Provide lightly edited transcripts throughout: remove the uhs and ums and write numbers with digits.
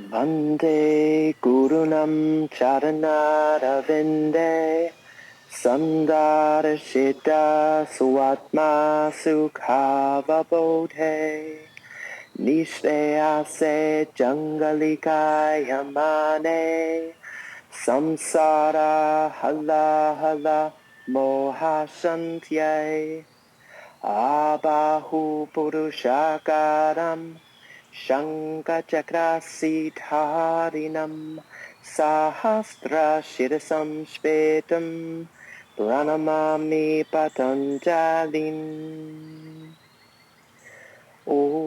Vande Gurunam Charanara Sandara Shita Suatma Sukhavabodhe Nishteyase Jangalika Yamane Samsara Hala Hala Mohashantye Abahu Purushakaram Shankachakrasitharinam Sahasra Shirasam Shvetam Pranamami Patanjalin. Om.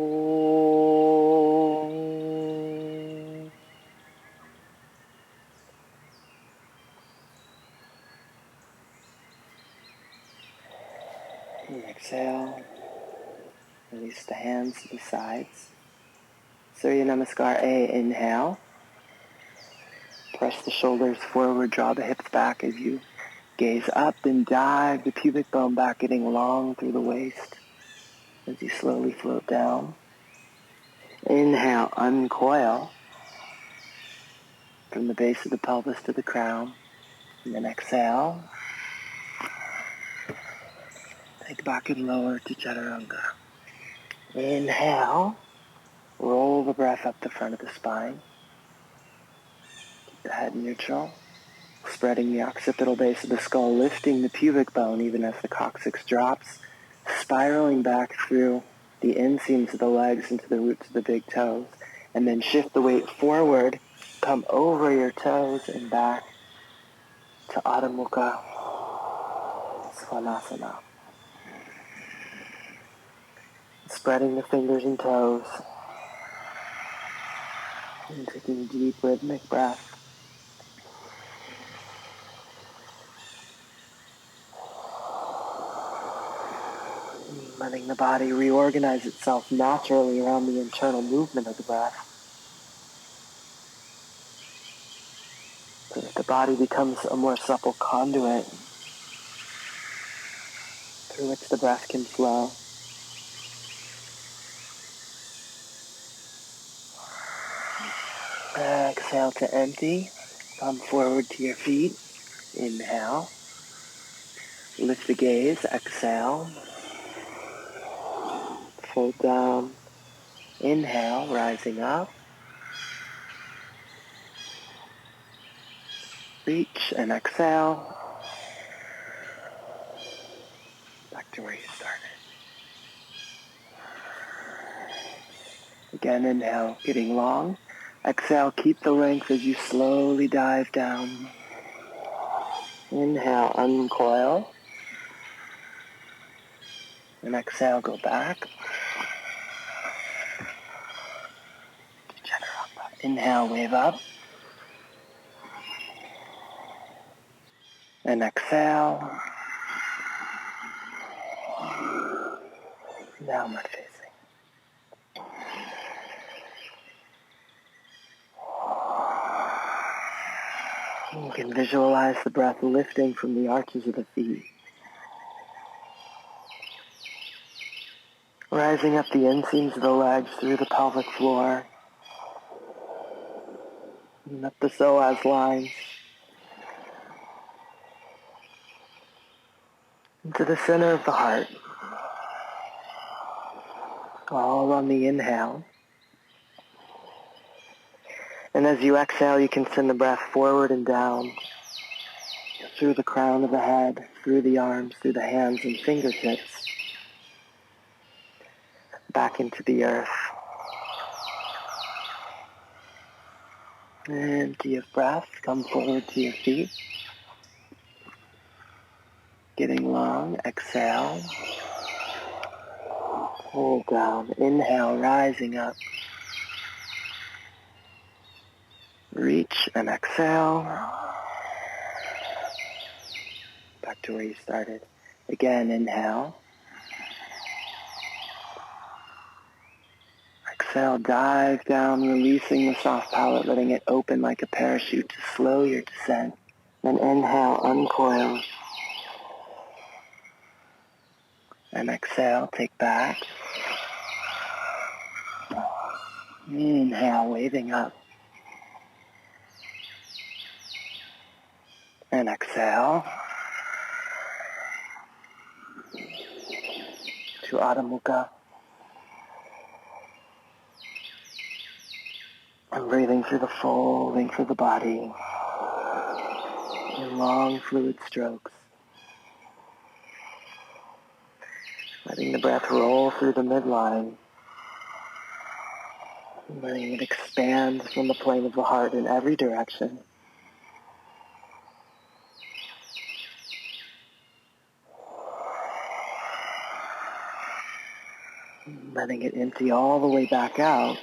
And exhale. Release the hands to the sides. Surya Namaskar A, inhale. Press the shoulders forward, draw the hips back as you gaze up and dive the pubic bone back, getting long through the waist as you slowly float down. Inhale, uncoil from the base of the pelvis to the crown. And then exhale. Take back and lower to Chaturanga. Inhale. Roll the breath up the front of the spine. Keep the head neutral. Spreading the occipital base of the skull, lifting the pubic bone even as the coccyx drops, spiraling back through the inseams of the legs into the roots of the big toes, and then shift the weight forward, come over your toes and back to Adho Mukha Svanasana. Spreading the fingers and toes, and taking a deep rhythmic breath. Letting the body reorganize itself naturally around the internal movement of the breath, so that the body becomes a more supple conduit through which the breath can flow. Exhale to empty. Come forward to your feet. Inhale. Lift the gaze. Exhale. Fold down. Inhale, rising up. Reach and exhale. Back to where you started. Again, inhale, getting long. Exhale, keep the length as you slowly dive down. Inhale, uncoil. And exhale, go back. Chaturanga. Inhale, wave up. And exhale. Downward facing. You can visualize the breath lifting from the arches of the feet. Rising up the inseams of the legs through the pelvic floor. And up the psoas lines. Into the center of the heart. All on the inhale. And as you exhale, you can send the breath forward and down. Through the crown of the head, through the arms, through the hands and fingertips. Back into the earth. Empty of breath, come forward to your feet. Getting long, exhale. Hold down, inhale, rising up. Reach and exhale. Back to where you started. Again, inhale. Exhale, dive down, releasing the soft palate, letting it open like a parachute to slow your descent. Then inhale, uncoil. And exhale, take back. Inhale, waving up. And exhale to Adho Mukha. And breathing through the full length of the body in long fluid strokes. Letting the breath roll through the midline. Letting it expand from the plane of the heart in every direction. Letting it empty all the way back out.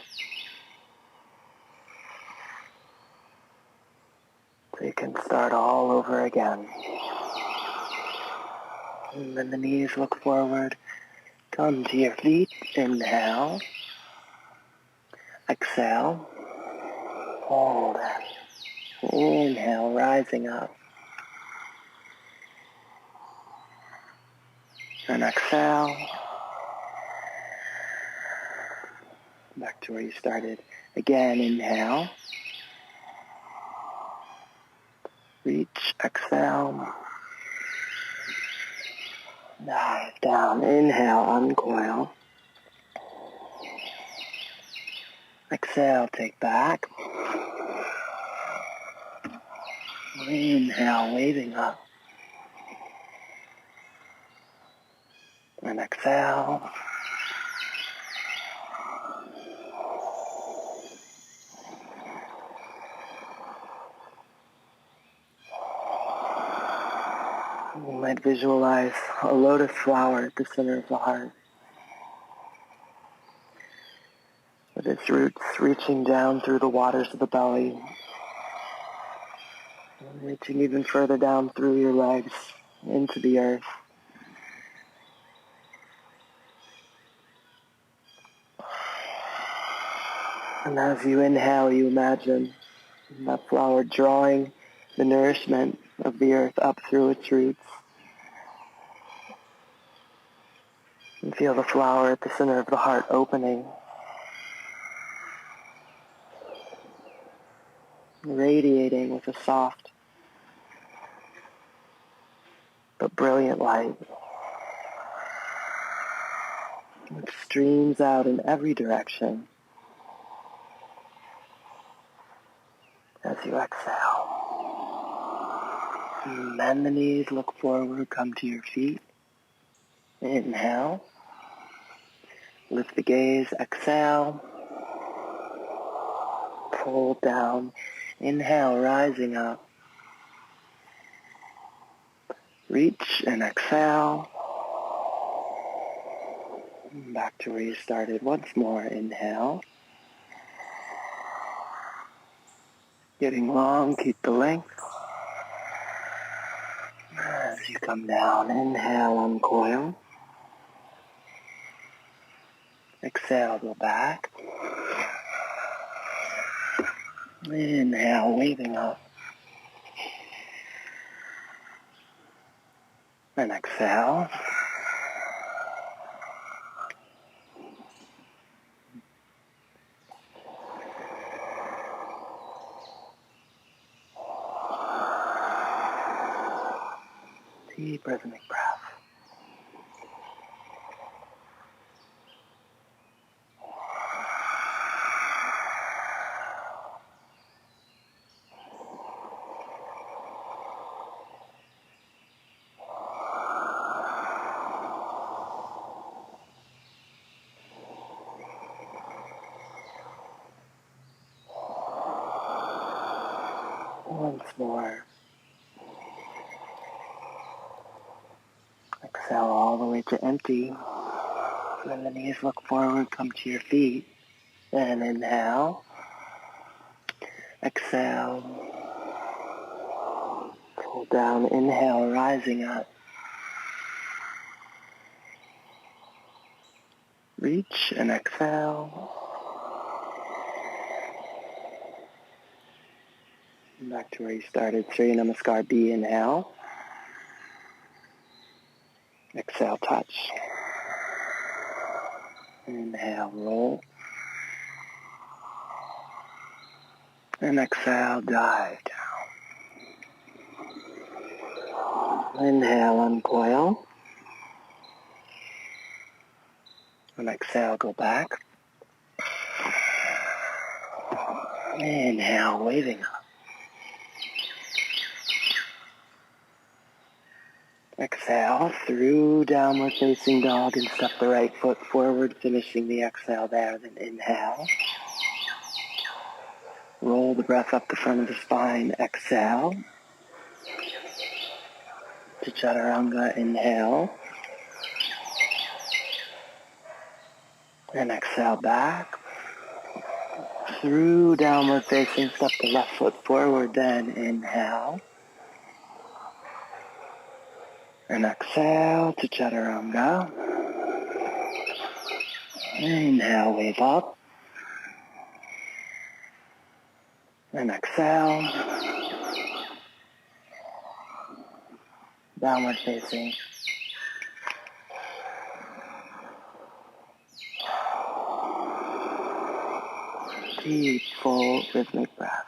So you can start all over again. And then the knees look forward. Come to your feet. Inhale. Exhale. Hold it. Inhale, rising up. And exhale. Back to where you started. Again, inhale. Reach, exhale. Dive down. Inhale, uncoil. Exhale, take back. Inhale, waving up. And exhale. You might visualize a lotus flower at the center of the heart, with its roots reaching down through the waters of the belly, and reaching even further down through your legs into the earth. And as you inhale, you imagine that flower drawing the nourishment of the earth up through its roots. And feel the flower at the center of the heart opening, radiating with a soft but brilliant light, which streams out in every direction as you exhale. And bend the knees, look forward, come to your feet. Inhale. Lift the gaze, exhale. Pull down. Inhale, rising up. Reach and exhale. Back to where you started. Once more, inhale. Getting long, keep the length. As you come down, inhale, uncoil. Exhale, go back. Inhale, waving up. And exhale. Deep rhythmic breath. Once more. Exhale all the way to empty. When the knees look forward, come to your feet. And inhale. Exhale. Pull down. Inhale, rising up. Reach and exhale. Back to where you started. Surya Namaskar B. Inhale. Exhale, touch. Inhale, roll. And exhale, dive down. Inhale, uncoil. And exhale, go back. Inhale, waving up. Exhale through downward facing dog and step the right foot forward, finishing the exhale there. Then inhale. Roll the breath up the front of the spine. Exhale. To Chaturanga, inhale. And exhale back. Through downward facing, step the left foot forward, then inhale. And exhale to Chaturanga. Inhale, wave up. And exhale. Downward facing. Deep, full, rhythmic breath.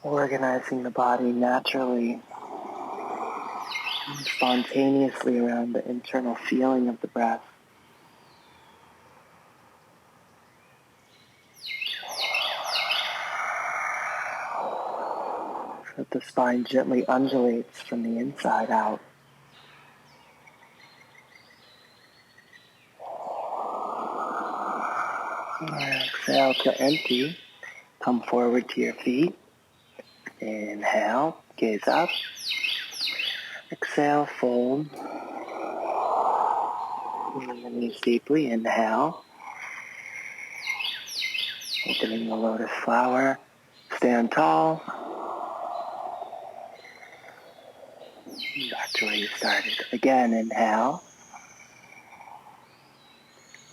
Organizing the body naturally, spontaneously around the internal feeling of the breath. So that the spine gently undulates from the inside out. Exhale to empty. Come forward to your feet. Inhale, gaze up. Exhale, fold. Bend the knees deeply. Inhale. Opening the lotus flower. Stand tall. Back to where you started. Again, inhale.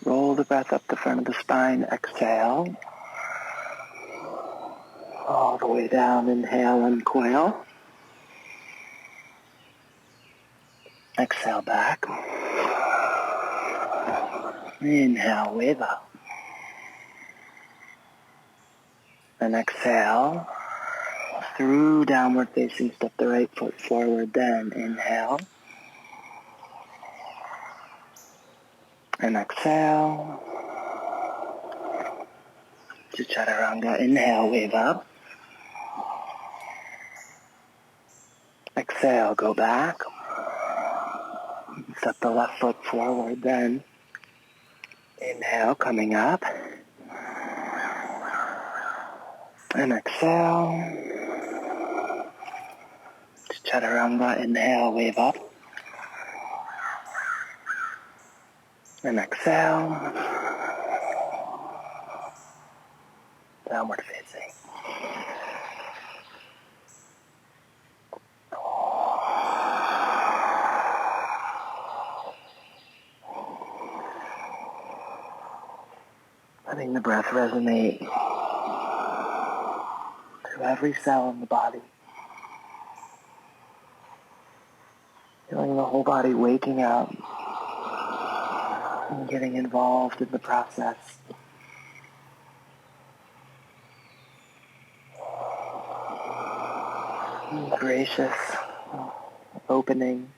Roll the breath up the front of the spine. Exhale. All the way down. Inhale, uncoil. Exhale back. Inhale, wave up. And exhale. Through downward facing, step the right foot forward. Then inhale. And exhale. To Chaturanga. Inhale, wave up. Exhale, go back. Step the left foot forward, then inhale, coming up. And exhale. To Chaturanga, inhale, wave up. And exhale. Downward facing. Letting the breath resonate through every cell in the body. Feeling the whole body waking up and getting involved in the process. Gracious opening,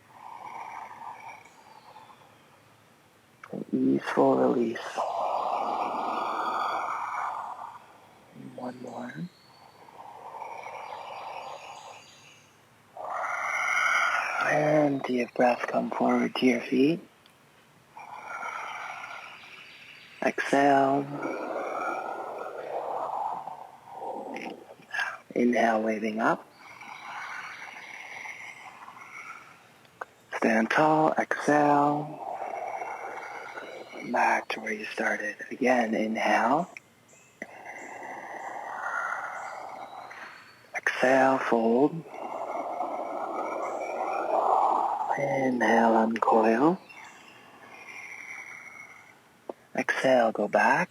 an easeful release. One more. Empty of breath, come forward to your feet. Exhale. Inhale, waving up. Stand tall, exhale. Back to where you started. Again, inhale. Exhale, fold. Inhale, uncoil. Exhale, go back.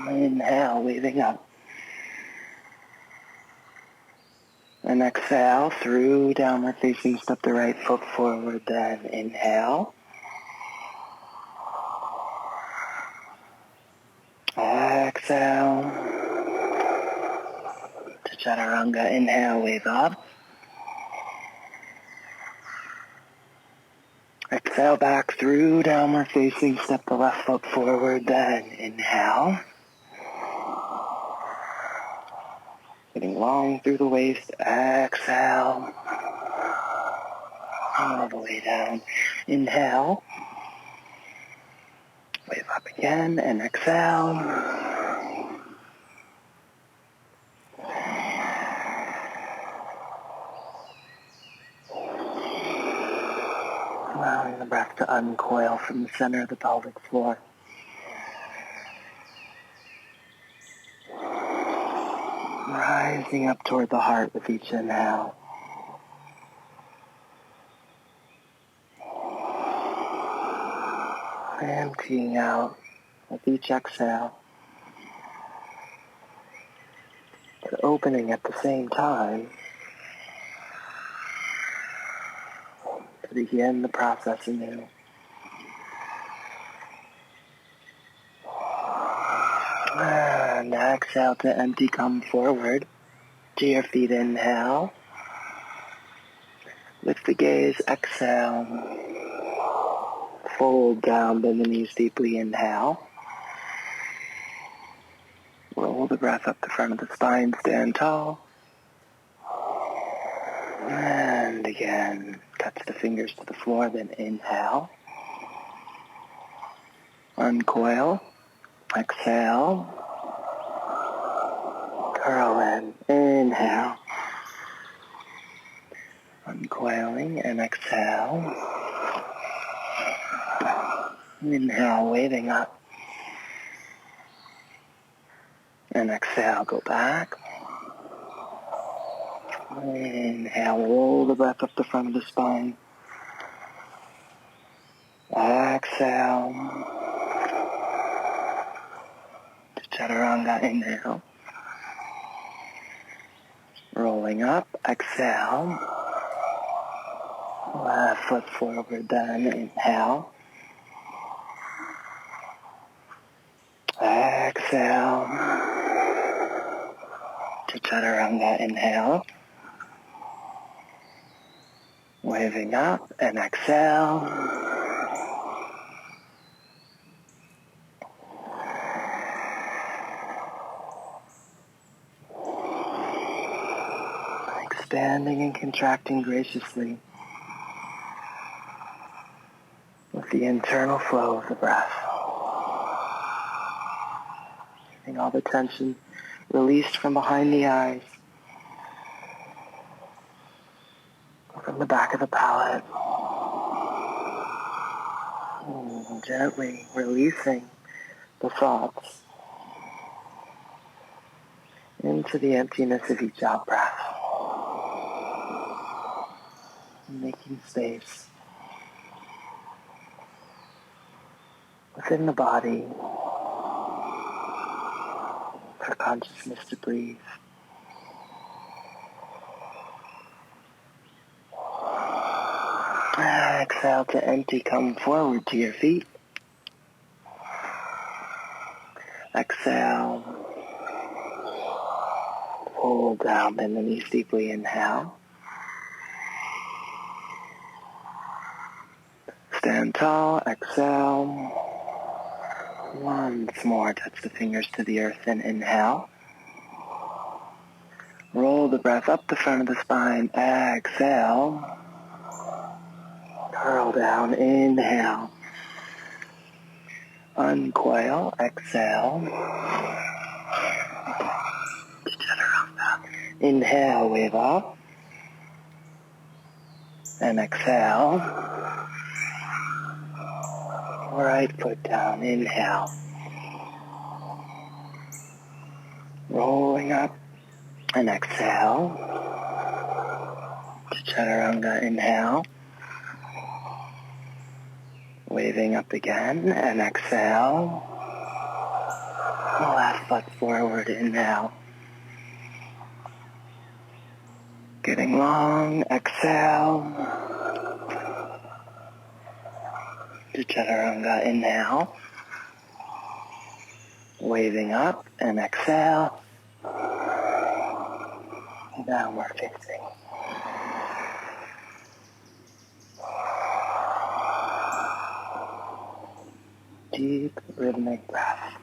Inhale, waving up. And exhale, through downward facing, step the right foot forward, then inhale. Exhale. To chaturanga, inhale, wave up. Exhale back through downward facing, step the left foot forward, then inhale. Getting long through the waist, exhale. All the way down. Inhale. Wave up again and exhale. Allowing the breath to uncoil from the center of the pelvic floor. Rising up toward the heart with each inhale. Emptying out with each exhale. But opening at the same time to begin the process anew. And exhale to empty, come forward to your feet, inhale. Lift the gaze, exhale. Fold down, bend the knees deeply, inhale. Roll the breath up the front of the spine, stand tall. And again, touch the fingers to the floor, then inhale. Uncoil, exhale. Curl in, inhale. Uncoiling and exhale. Inhale, waving up. And exhale, go back. Inhale, roll the breath up the front of the spine. Exhale. To chaturanga, inhale. Rolling up, exhale. Left foot forward, then inhale. Exhale. To chaturanga, inhale. Waving up and exhale. Expanding and contracting graciously with the internal flow of the breath. Getting all the tension released from behind the eyes, from the back of the palate. And gently releasing the thoughts into the emptiness of each out-breath. Making space within the body for consciousness to breathe. Exhale to empty, come forward to your feet. Exhale. Fold down, bend the knees deeply, inhale. Stand tall, exhale. Once more, touch the fingers to the earth and inhale. Roll the breath up the front of the spine, exhale. Curl down, inhale. Uncoil, exhale. Inhale, wave up. And exhale. Right foot down, inhale. Rolling up and exhale. To Chaturanga, inhale. Waving up again, and exhale. Left foot forward, inhale. Getting long, exhale. To Chaturanga, inhale. Waving up, and exhale. Downward facing. Deep rhythmic breath.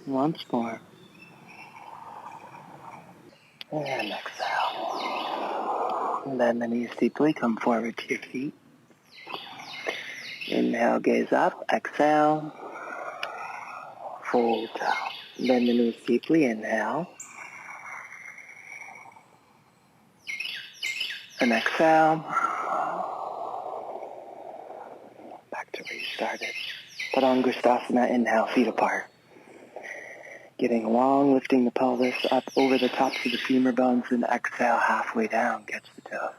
Once more. And exhale. Bend the knees deeply. Come forward to your feet. Inhale, gaze up. Exhale. Fold down. Bend the knees deeply. Inhale. And exhale. Back to where you started. Padangusthasana. Inhale, feet apart. Getting long, lifting the pelvis up over the tops of the femur bones, and exhale halfway down, catch the toes.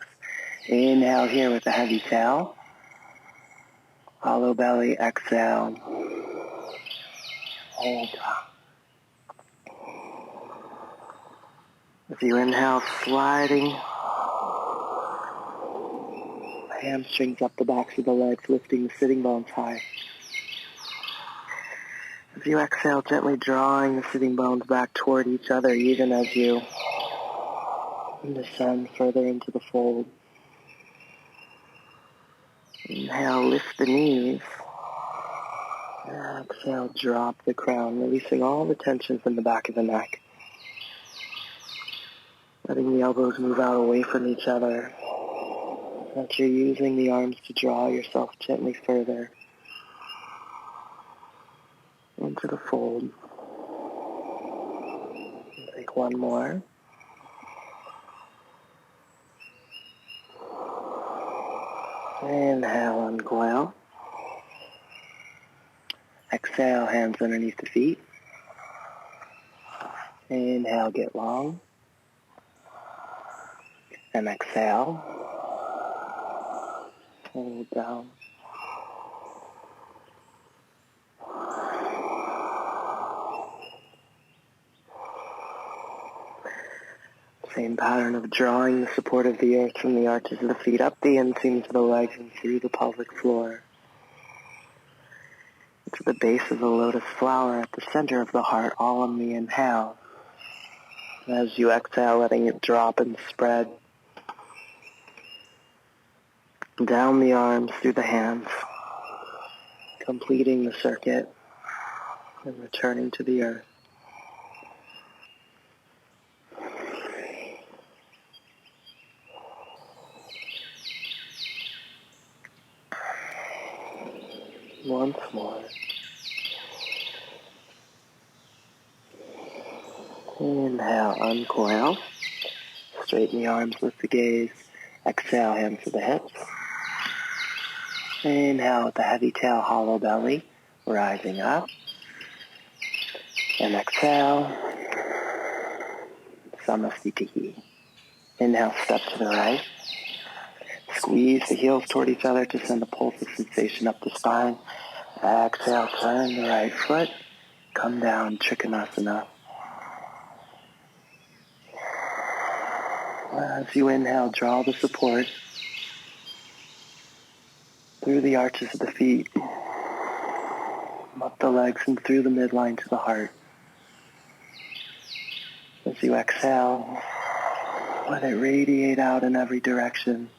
Inhale here with a heavy tail. Hollow belly, exhale. Hold down. As you inhale, sliding hamstrings up the backs of the legs, lifting the sitting bones high. As you exhale, gently drawing the sitting bones back toward each other, even as you descend further into the fold. Inhale, lift the knees. Exhale, drop the crown, releasing all the tension from the back of the neck. Letting the elbows move out away from each other. That you're using the arms to draw yourself gently further into the fold. Take one more. Inhale, uncoil. Exhale, hands underneath the feet. Inhale, get long. And exhale. Hold down. Same pattern of drawing the support of the earth from the arches of the feet up the inseams of the legs and through the pelvic floor. To the base of the lotus flower at the center of the heart, all on the inhale. As you exhale, letting it drop and spread down the arms through the hands, completing the circuit and returning to the earth. Once more. Inhale, uncoil. Straighten the arms, lift the gaze. Exhale, hands to the hips. Inhale with the heavy tail, hollow belly, rising up. And exhale, Samastitihi. Inhale, step to the right. Squeeze the heels toward each other to send a pulse of sensation up the spine. Exhale, turn the right foot. Come down, Trikonasana. As you inhale, draw the support through the arches of the feet, up the legs and through the midline to the heart. As you exhale, let it radiate out in every direction.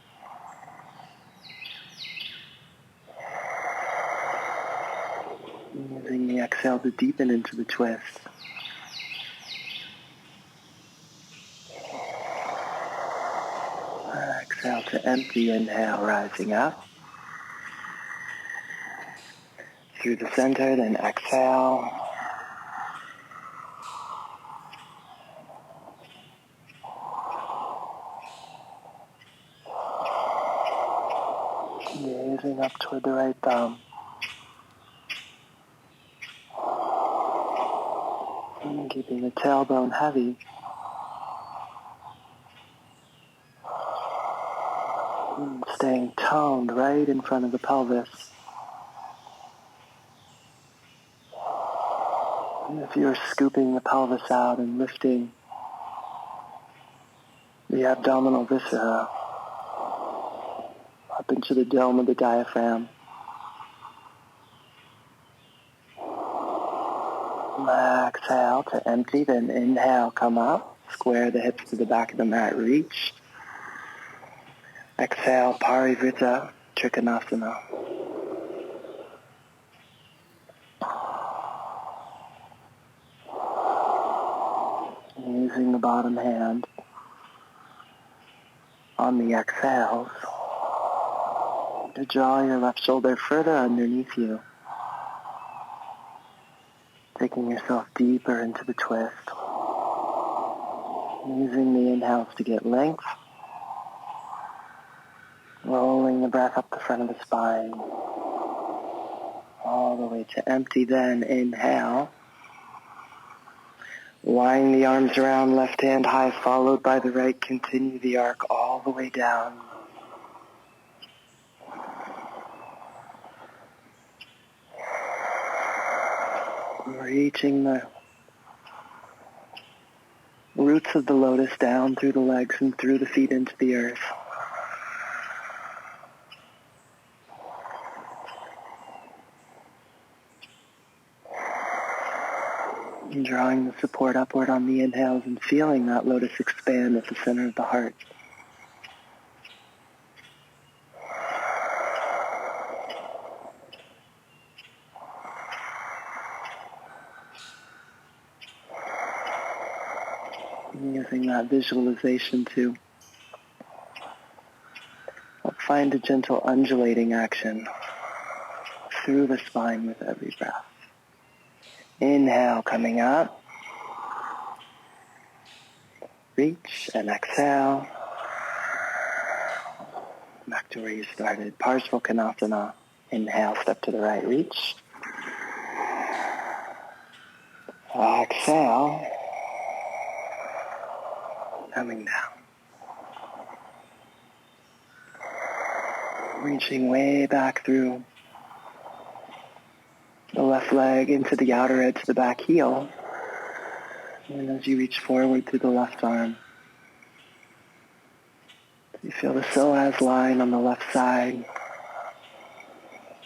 Using the exhale to deepen into the twist. Exhale to empty. Inhale, rising up through the center, then exhale. Gazing up toward the right thumb. And keeping the tailbone heavy. And staying toned right in front of the pelvis. And if you're scooping the pelvis out and lifting the abdominal viscera up into the dome of the diaphragm. Exhale to empty, then inhale, come up. Square the hips to the back of the mat, reach. Exhale, Parivrtta, Trikonasana. Using the bottom hand on the exhales to draw your left shoulder further underneath you. Taking yourself deeper into the twist. Using the inhales to get length. Rolling the breath up the front of the spine. All the way to empty, then inhale. Lying the arms around, left hand high, followed by the right. Continue the arc all the way down. Reaching the roots of the lotus down through the legs and through the feet into the earth. And drawing the support upward on the inhales and feeling that lotus expand at the center of the heart. And using that visualization to find a gentle undulating action through the spine with every breath. Inhale, coming up. Reach and exhale. Back to where you started. Parsvakonasana. Inhale, step to the right, reach. Exhale. Coming down. Reaching way back through the left leg into the outer edge of the back heel. And as you reach forward through the left arm, you feel the psoas line on the left side,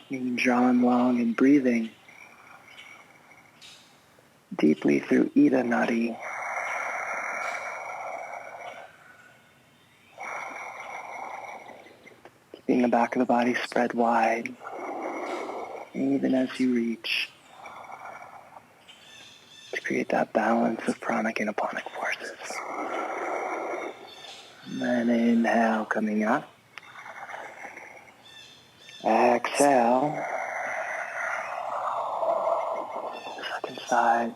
being drawn long and breathing deeply through Ida Nadi. Keeping the back of the body spread wide, even as you reach, to create that balance of pranic and aponic forces. And then inhale, coming up. Exhale. Second side.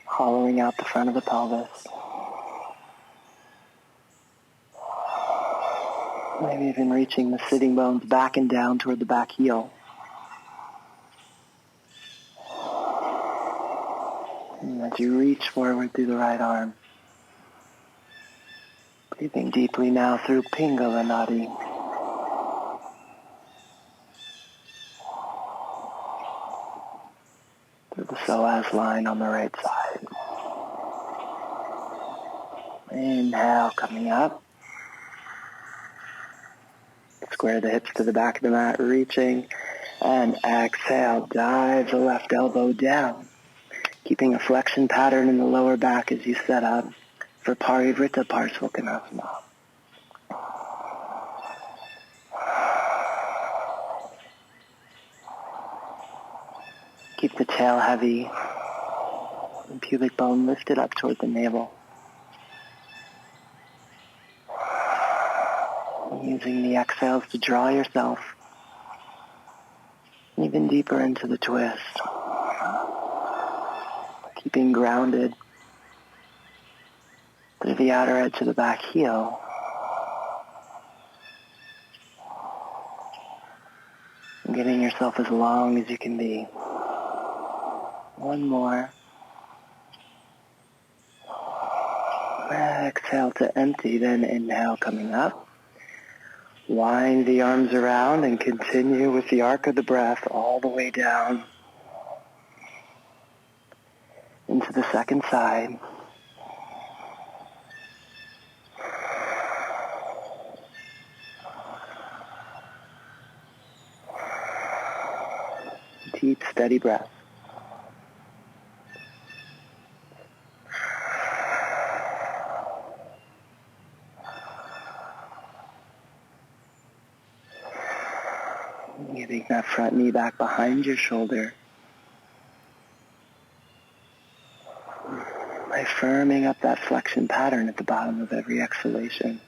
Hollowing out the front of the pelvis. Maybe even reaching the sitting bones back and down toward the back heel. And as you reach forward through the right arm, breathing deeply now through Pingala Nadi. Through the psoas line on the right side. Inhale, coming up. Square the hips to the back of the mat, reaching. And exhale, dive the left elbow down. Keeping a flexion pattern in the lower back as you set up for Parivrtta Parsvakonasana. Keep the tail heavy. And pubic bone lifted up toward the navel. Using the exhales to draw yourself even deeper into the twist. Keeping grounded through the outer edge of the back heel. And getting yourself as long as you can be. One more. Exhale to empty, then inhale coming up. Wind the arms around and continue with the arc of the breath all the way down into the second side. Deep, steady breath. Getting that front knee back behind your shoulder. By firming up that flexion pattern at the bottom of every exhalation.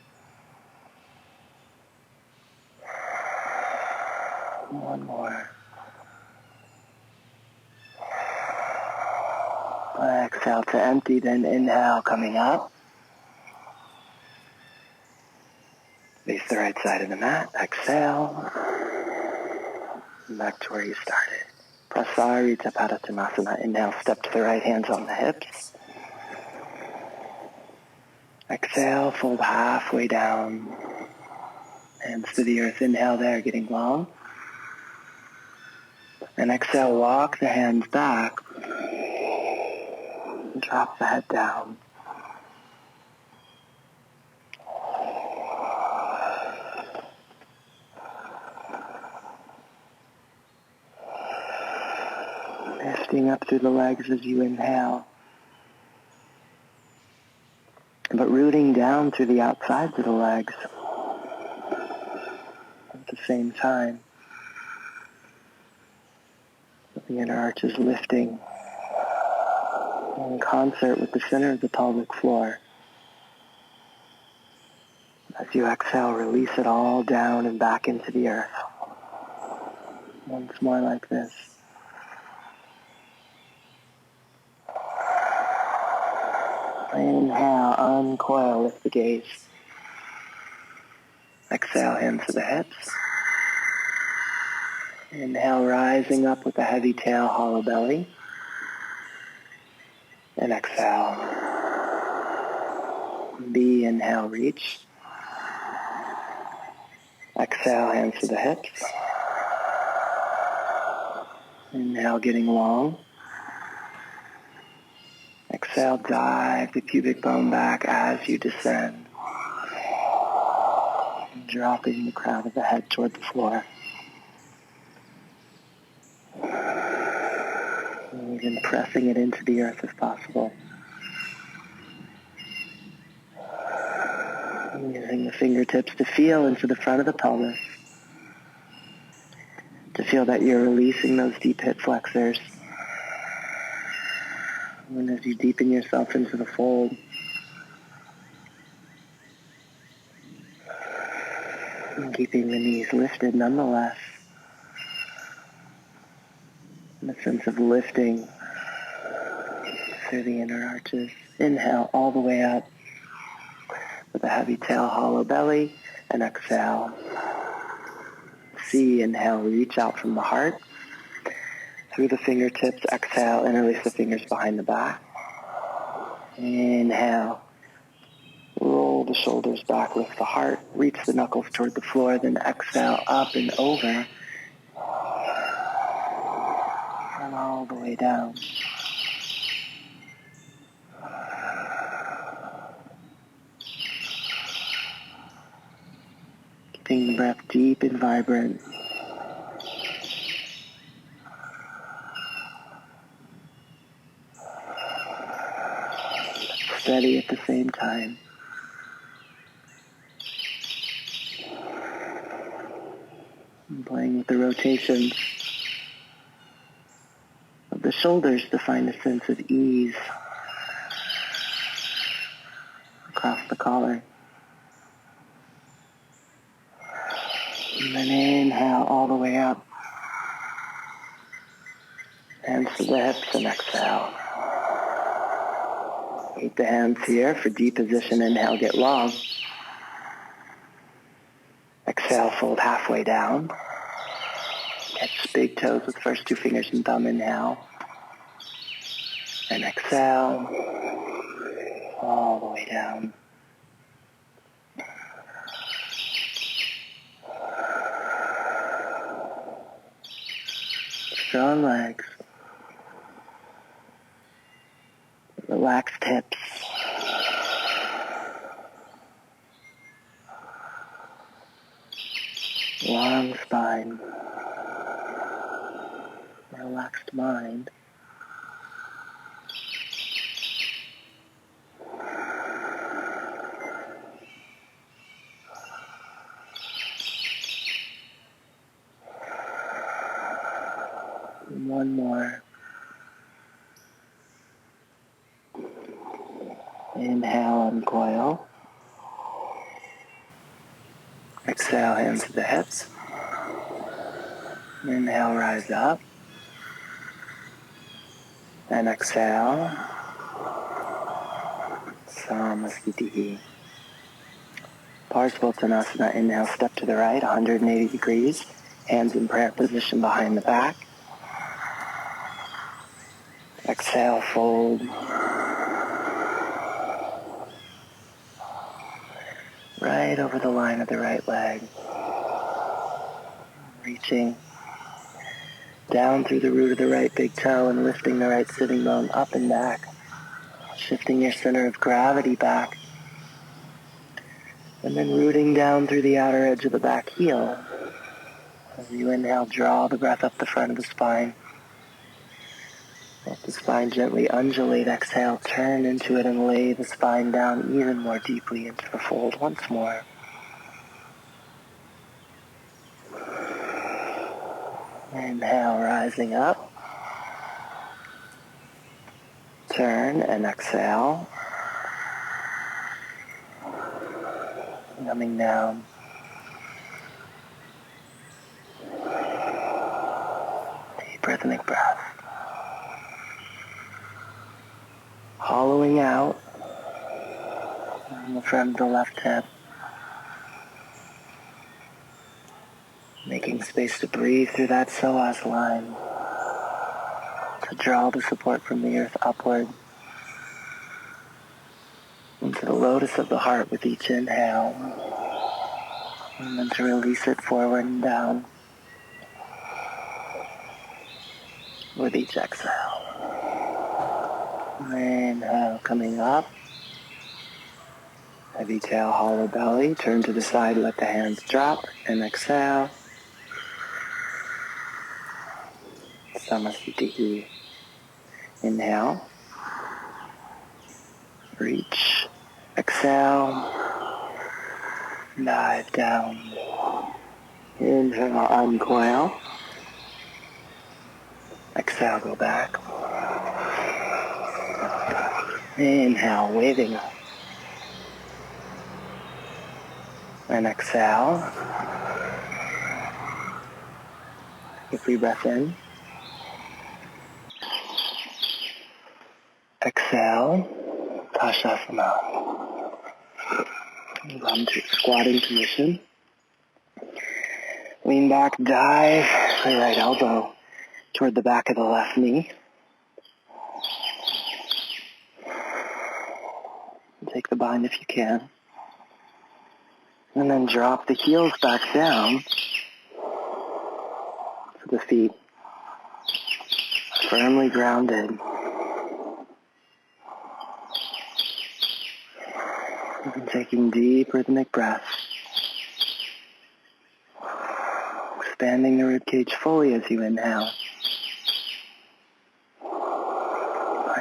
One more. Exhale to empty, then inhale coming up. Face the right side of the mat. Exhale. Back to where you started. Prasarita Padottanasana. Inhale, step to the right, hands on the hips. Exhale, fold halfway down. Hands to the earth. Inhale there, getting long. And exhale, walk the hands back. Drop the head down. Lifting up through the legs as you inhale. But rooting down through the outsides of the legs at the same time. The inner arch is lifting in concert with the center of the pelvic floor. As you exhale, release it all down and back into the earth. Once more like this. Inhale, uncoil, lift the gaze. Exhale, hands to the hips. Inhale, rising up with a heavy tail, hollow belly. And exhale. B, inhale, reach. Exhale, hands to the hips. Inhale, getting long. Exhale, dive the pubic bone back as you descend. Dropping the crown of the head toward the floor. And even pressing it into the earth if possible. And using the fingertips to feel into the front of the pelvis. To feel that you're releasing those deep hip flexors. And as you deepen yourself into the fold, and keeping the knees lifted nonetheless. And a sense of lifting through the inner arches. Inhale all the way up with a heavy tail, hollow belly, and exhale. C, inhale, reach out from the heart. Through the fingertips, exhale, interlace the fingers behind the back. Inhale. Roll the shoulders back, lift the heart, reach the knuckles toward the floor, then exhale up and over. And all the way down. Keeping the breath deep and vibrant. Steady at the same time. And playing with the rotations of the shoulders to find a sense of ease across the collar. And then inhale all the way up. Hands to the hips and exhale. Keep the hands here for deep position. Inhale, get long. Exhale, fold halfway down. Catch big toes with first two fingers and thumb. Inhale. And exhale. All the way down. Strong legs. Relaxed hips. Long spine. Relaxed mind. And one more. Inhale, uncoil. Exhale, hands to the hips. Inhale, rise up. And exhale. Samasthiti. Parsvottanasana. Inhale, step to the right, 180 degrees. Hands in prayer position behind the back. Exhale, fold. Right over the line of the right leg. Reaching down through the root of the right big toe and lifting the right sitting bone up and back. Shifting your center of gravity back. And then rooting down through the outer edge of the back heel. As you inhale, draw the breath up the front of the spine. Let the spine gently undulate. Exhale, turn into it and lay the spine down even more deeply into the fold once more. Inhale, rising up. Turn and exhale. Coming down. Deep rhythmic breath. Hollowing out on the front of the left hip. Making space to breathe through that psoas line. To draw the support from the earth upward. Into the lotus of the heart with each inhale. And then to release it forward and down. With each exhale. Inhale, coming up. Heavy tail, hollow belly. Turn to the side, let the hands drop. And exhale. Samasthiti. Inhale. Reach. Exhale. Dive down. Inhale, uncoil. Exhale, go back. Inhale, waving up. And exhale. Take a free breath in. Exhale. Tashasana. Come to squatting position. Lean back, dive the right elbow toward the back of the left knee. Take the bind if you can. And then drop the heels back down to the feet. Firmly grounded. And taking deep rhythmic breaths. Expanding the ribcage fully as you inhale.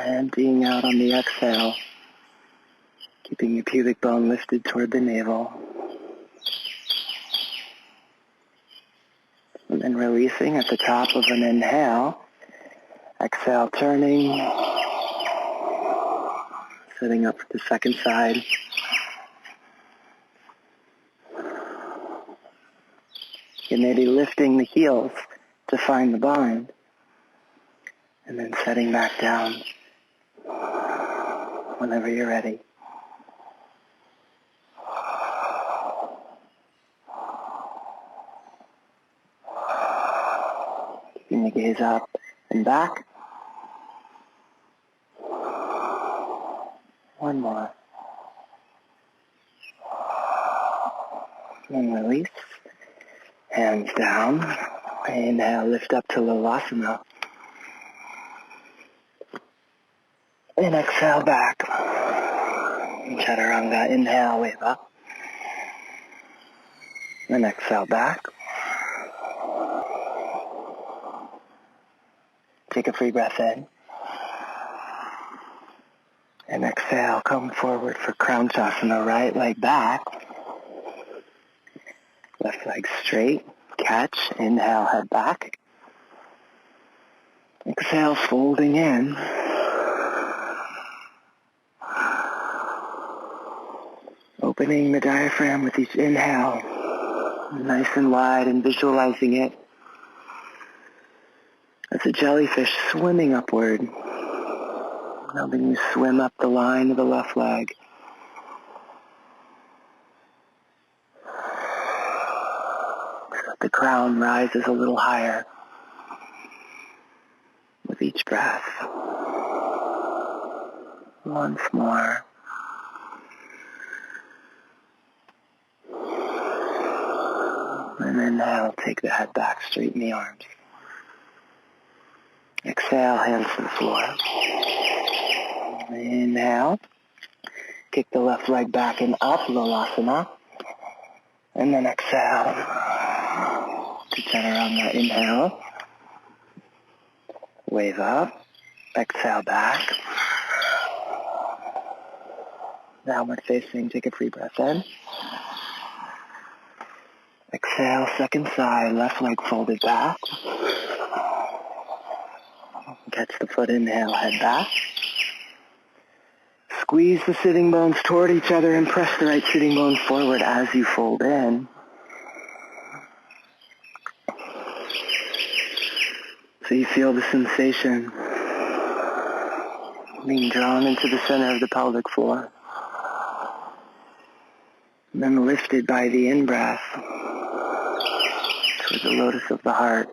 Emptying out on the exhale. Keeping your pubic bone lifted toward the navel. And then releasing at the top of an inhale Exhale, turning, sitting up for the second side. You may be lifting the heels to find the bind, and then setting back down whenever you're ready. Keeping the gaze up and back. One more. And release. Hands down. Inhale, lift up to Savasana. And exhale back. Chaturanga, inhale, wave up. And exhale back. Take a free breath in. And exhale, come forward for Crown Chasana, right leg back. Left leg straight, catch, inhale, head back. Exhale, folding in. Opening the diaphragm with each inhale, nice and wide, and visualizing it as a jellyfish swimming upward, helping you swim up the line of the left leg. The crown rises a little higher with each breath. Once more. And inhale, take the head back, straighten the arms. Exhale, hands to the floor. Inhale, kick the left leg back and up, Savasana. And then exhale to Chaturanga. Inhale, wave up, exhale back. Downward facing, take a free breath in. Exhale, second side, left leg folded back. Catch the foot, inhale, head back. Squeeze the sitting bones toward each other and press the right sitting bones forward as you fold in. So you feel the sensation being drawn into the center of the pelvic floor. And then lifted by the in-breath towards the lotus of the heart,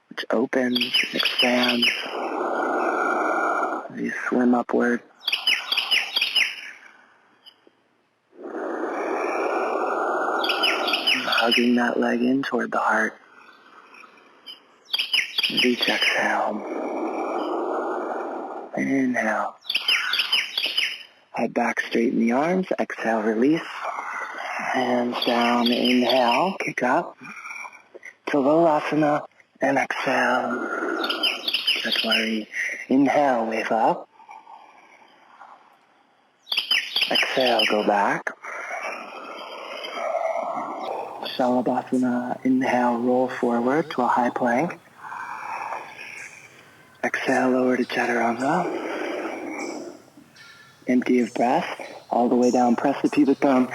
which opens and expands as you swim upward. And hugging that leg in toward the heart. And each exhale. Inhale. Head back, straighten the arms. Exhale, release. Hands down, inhale, kick up to Savasana, and exhale, Chaturanga. Inhale, wave up. Exhale, go back. Savasana, inhale, roll forward to a high plank. Exhale, lower to Chaturanga. Empty of breath, all the way down, press the pubic bone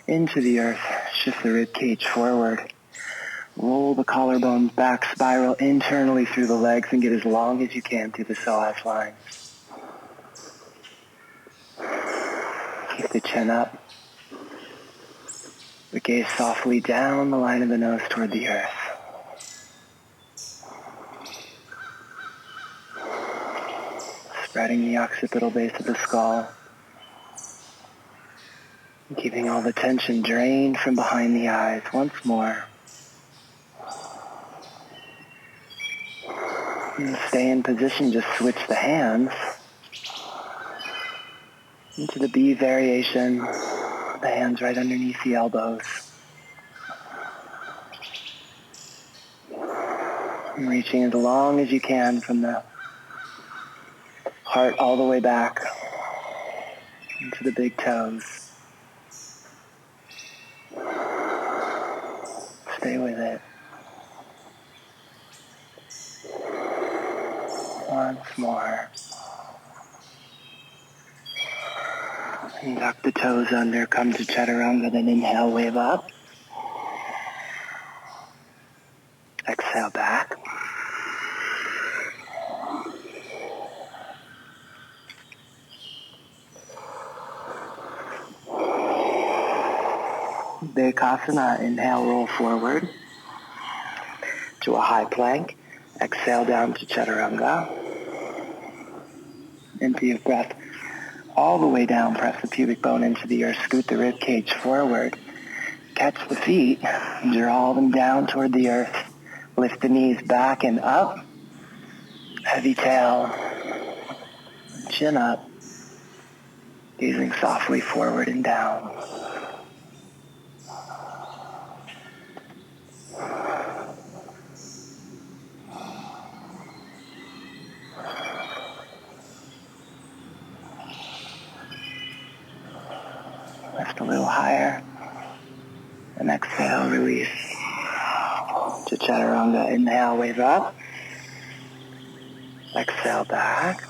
into the earth, shift the rib cage forward. Roll the collarbones back, spiral internally through the legs and get as long as you can through the psoas line. Keep the chin up. The gaze softly down the line of the nose toward the earth. Spreading the occipital base of the skull. And keeping all the tension drained from behind the eyes. Once more. And stay in position, just switch the hands into the B variation, the hands right underneath the elbows. And reaching as long as you can from the heart all the way back into the big toes. Stay with it. once more. And tuck the toes under, come to Chaturanga, then inhale, wave up. Exhale back. Bekasana, inhale, roll forward to a high plank. Exhale down to Chaturanga. Empty of breath all the way down. Press the pubic bone into the earth. Scoot the rib cage forward. Catch the feet. Draw them down toward the earth. Lift the knees back and up. Heavy tail. Chin up. Gazing softly forward and down. Lift a little higher. And exhale, release. To Chaturanga, inhale, wave up. Exhale back.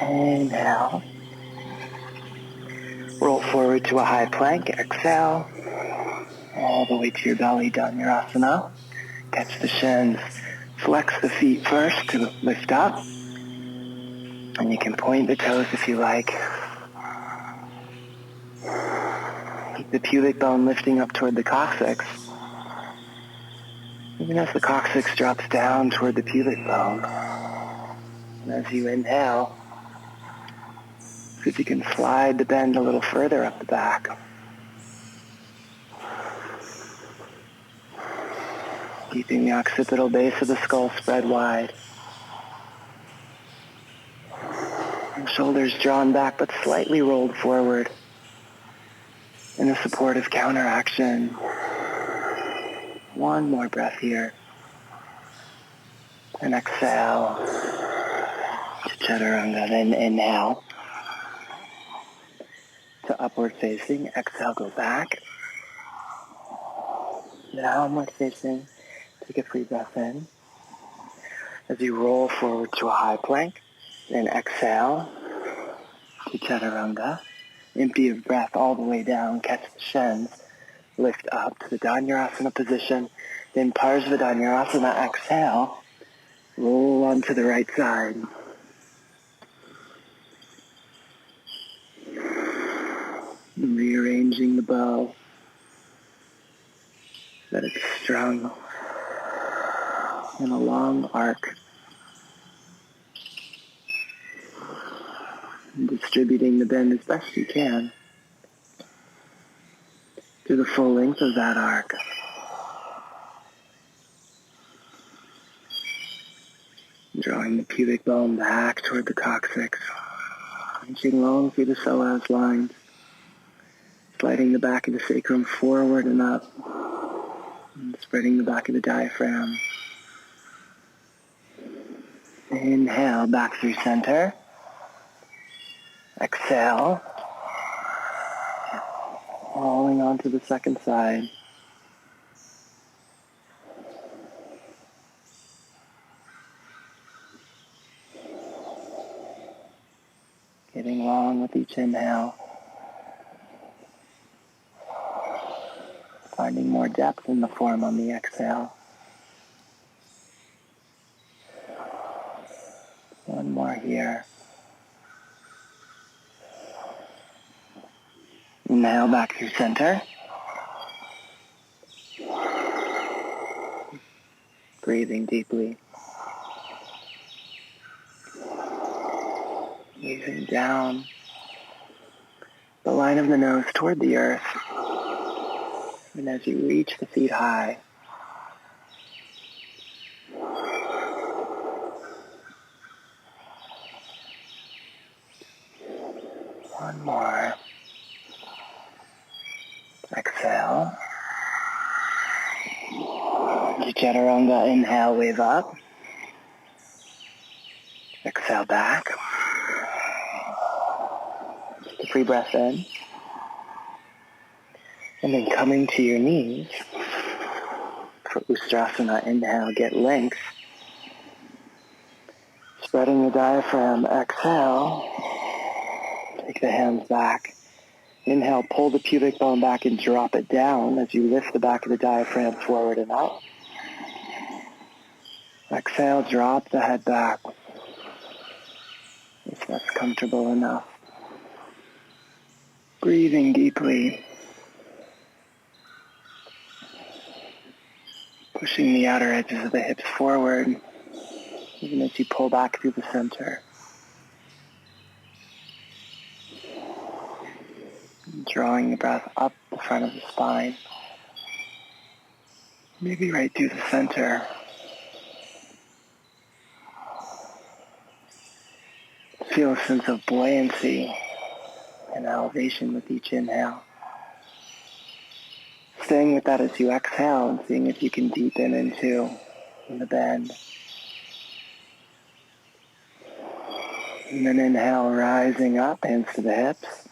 Inhale. Roll forward to a high plank. Exhale. All the way to your belly, Dhanurasana. Catch the shins. Flex the feet first to lift up. And you can point the toes if you like. Keep the pubic bone lifting up toward the coccyx. Even as the coccyx drops down toward the pubic bone. And as you inhale, see if you can slide the bend a little further up the back. Keeping the occipital base of the skull spread wide. And shoulders drawn back but slightly rolled forward in a supportive counteraction. One more breath here. And exhale to Chaturanga. Then inhale to upward facing. Exhale, go back. Downward facing. Take a free breath in. As you roll forward to a high plank. Then exhale to Chaturanga. Empty of breath all the way down. Catch the shins. Lift up to the Dhanurasana position. Then Parsvadhanurasana. Exhale. Roll onto the right side. Rearranging the bow so that it's strung in a long arc. And distributing the bend as best you can to the full length of that arc. Drawing the pubic bone back toward the coccyx. Reaching long through the psoas lines. Sliding the back of the sacrum forward and up. And spreading the back of the diaphragm. Inhale, back through center. Exhale. Rolling onto the second side. Getting long with each inhale. Finding more depth in the form on the exhale. One more here. Inhale back through center. Breathing deeply. Gazing down the line of the nose toward the earth. And as you reach the feet high, one more. Exhale. To Chaturanga, inhale, wave up. Exhale back. Just a free breath in. And then coming to your knees for Ustrasana, inhale, get length. Spreading the diaphragm, exhale. Take the hands back. Inhale, pull the pubic bone back and drop it down as you lift the back of the diaphragm forward and up. Exhale, drop the head back if that's comfortable enough. Breathing deeply. Pushing the outer edges of the hips forward, even as you pull back through the center. Drawing the breath up the front of the spine. Maybe right through the center. Feel a sense of buoyancy and elevation with each inhale. Staying with that as you exhale and seeing if you can deepen into the bend. And then inhale, rising up, hands to the hips.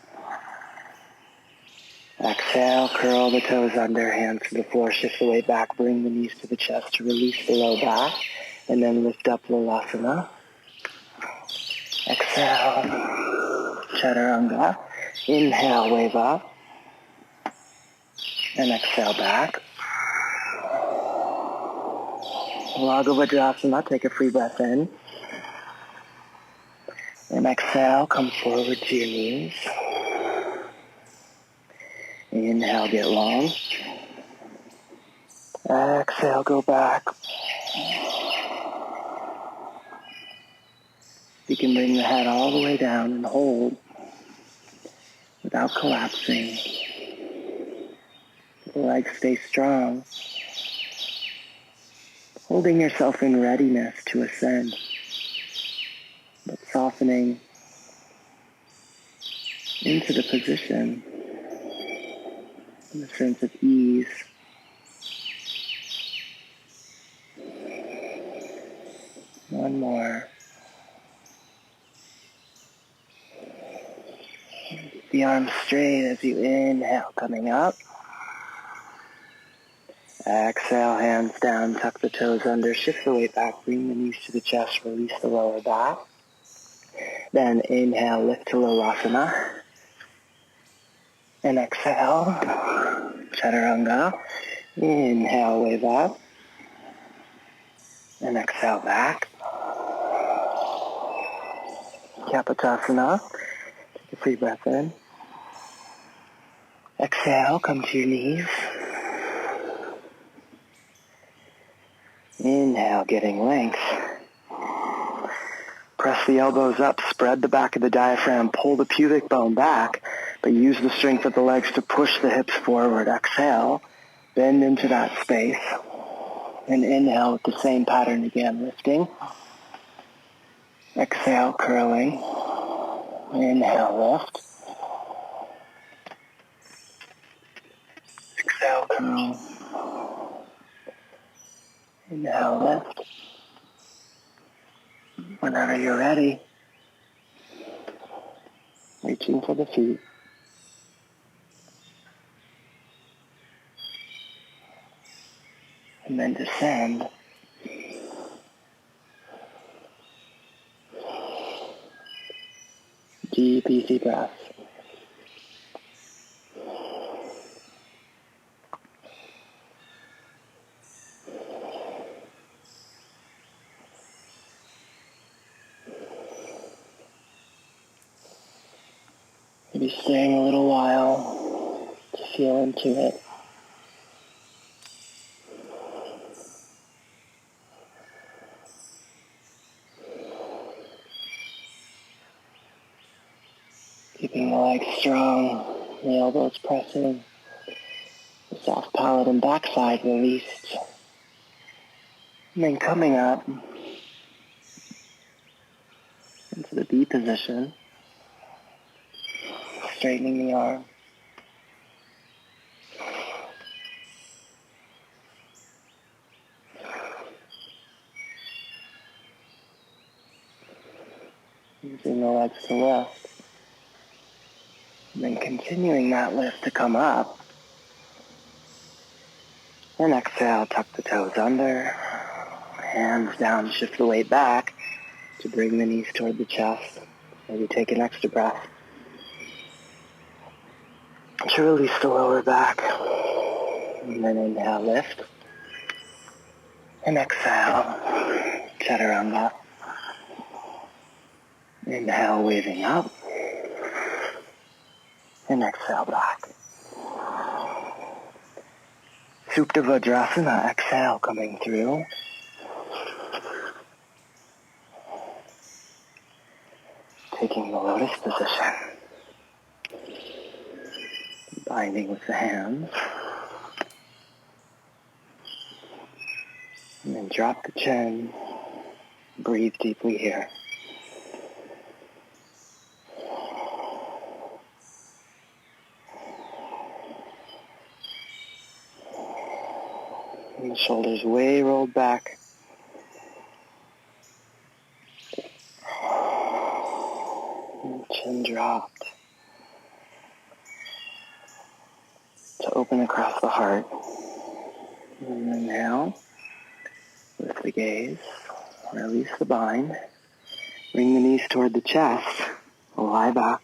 Exhale, curl the toes under, hands to the floor, shift the weight back, bring the knees to the chest to release the low back, and then lift up Lolasana. Exhale, Chaturanga. Inhale, wave up, and exhale back. Lagavajrasana, take a free breath in. And exhale, come forward to your knees. Inhale, get long. Exhale, go back. You can bring the head all the way down and hold without collapsing. The legs stay strong. Holding yourself in readiness to ascend, but softening into the position in a sense of ease. One more. Keep the arms straight as you inhale, coming up. Exhale, hands down, tuck the toes under, shift the weight back, bring the knees to the chest, release the lower back. Then inhale, lift to Lolasana. And exhale, Chaturanga. Inhale, wave up. And exhale back. Kapotasana. Take a free breath in. Exhale, come to your knees. Inhale, getting length. Press the elbows up, spread the back of the diaphragm, pull the pubic bone back, but use the strength of the legs to push the hips forward. Exhale, bend into that space. And inhale with the same pattern again, lifting. Exhale, curling. Inhale, lift. Exhale, curl. Inhale, lift. Whenever you're ready, reaching for the feet. And then descend. Deep, easy breath. Maybe staying a little while to feel into it. Keeping the legs strong, the elbows pressing, the soft palate and backside released. And then coming up into the B position, straightening the arm. Using the legs to lift. And then continuing that lift to come up. And exhale, tuck the toes under. Hands down, shift the weight back. to bring the knees toward the chest. Maybe take an extra breath to release the lower back. And then inhale, lift. And exhale, chaturanga. Inhale, waving up. And exhale, back. Supta Vajrasana, exhale, coming through. Taking the lotus position. Binding with the hands. And then drop the chin. Breathe deeply here. And the shoulders way rolled back. And chin dropped. To open across the heart. And inhale. Lift the gaze. Release the bind. Bring the knees toward the chest. Lie back.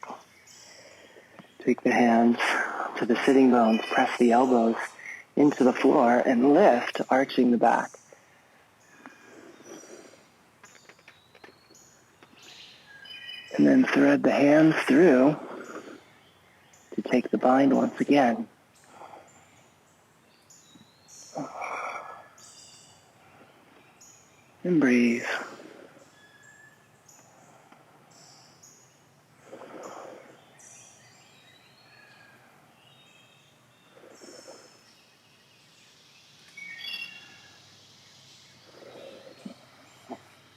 Take the hands to the sitting bones. Press the elbows into the floor and lift, arching the back. And then thread the hands through to take the bind once again. And breathe.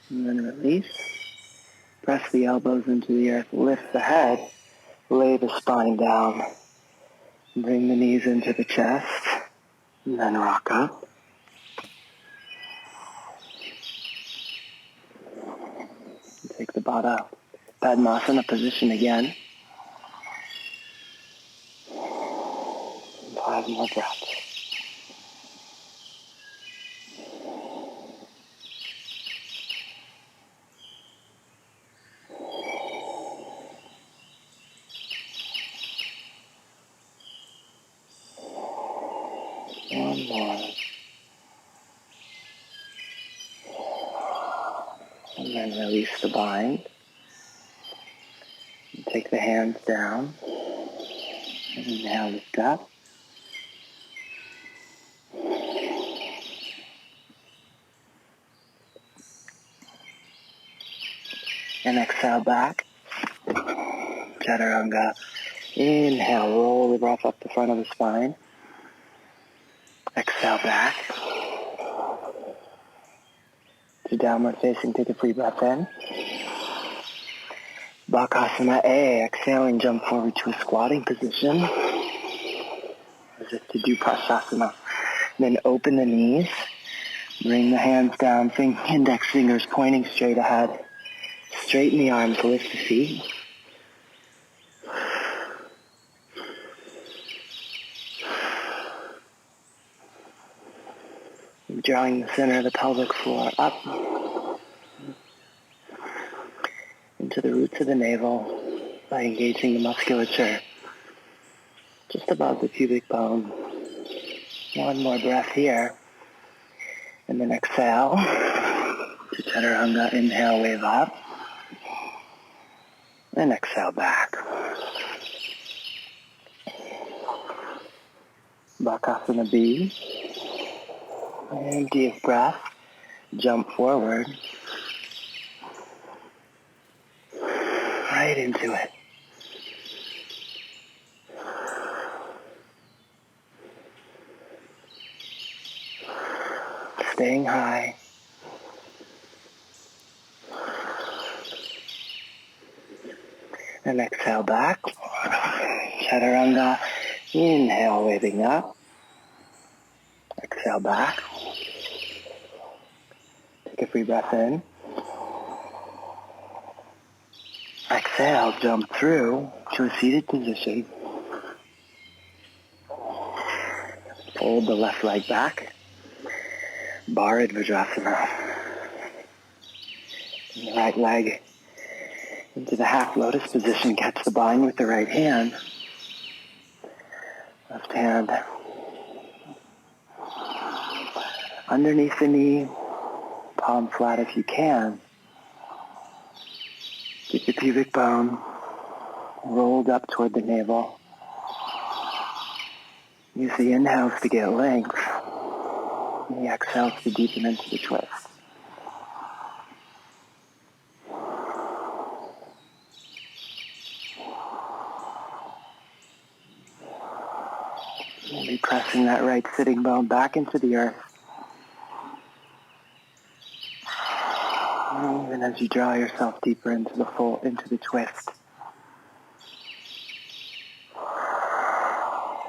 And then release. Press the elbows into the earth. Lift the head. Lay the spine down. Bring the knees into the chest. And then rock up. Take the Baddha Padmasana position again. 5 more breaths. One more. And then release the bind. And take the hands down. And inhale, lift up. And exhale back. Chaturanga. Inhale, roll the breath up the front of the spine. Exhale back. To downward facing, take a free breath in. Bakasana A, exhaling, jump forward to a squatting position. As if to do Prasasana. Then open the knees. Bring the hands down, index fingers pointing straight ahead. Straighten the arms, lift the feet. Drawing the center of the pelvic floor up into the roots of the navel by engaging the musculature just above the pubic bone. One more breath here. And then exhale to Chaturanga. Inhale, wave up. And exhale back. Bakasana B. And deep breath. Jump forward. Right into it. Staying high. And exhale back. Chaturanga. Inhale, waving up. Exhale back. Take a free breath in. Exhale, jump through to a seated position. Fold the left leg back. Bharadvajrasana. right leg into the half lotus position. Catch the bind with the right hand. Left hand underneath the knee, palm flat if you can. Keep the pubic bone rolled up toward the navel. Use the inhales to get length, and the exhales to deepen into the twist. You'll be pressing that right sitting bone back into the earth. Even as you draw yourself deeper into the twist.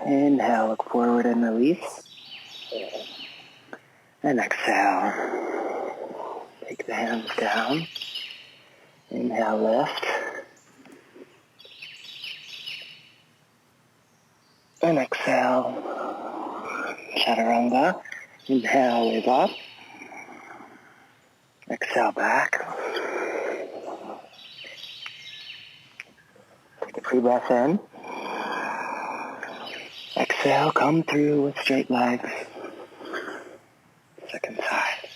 Inhale, look forward and release. And exhale. Take the hands down. Inhale, lift. And exhale. Chaturanga. Inhale, wave up. Exhale, back. Take a free breath in. Exhale, come through with straight legs. Second side.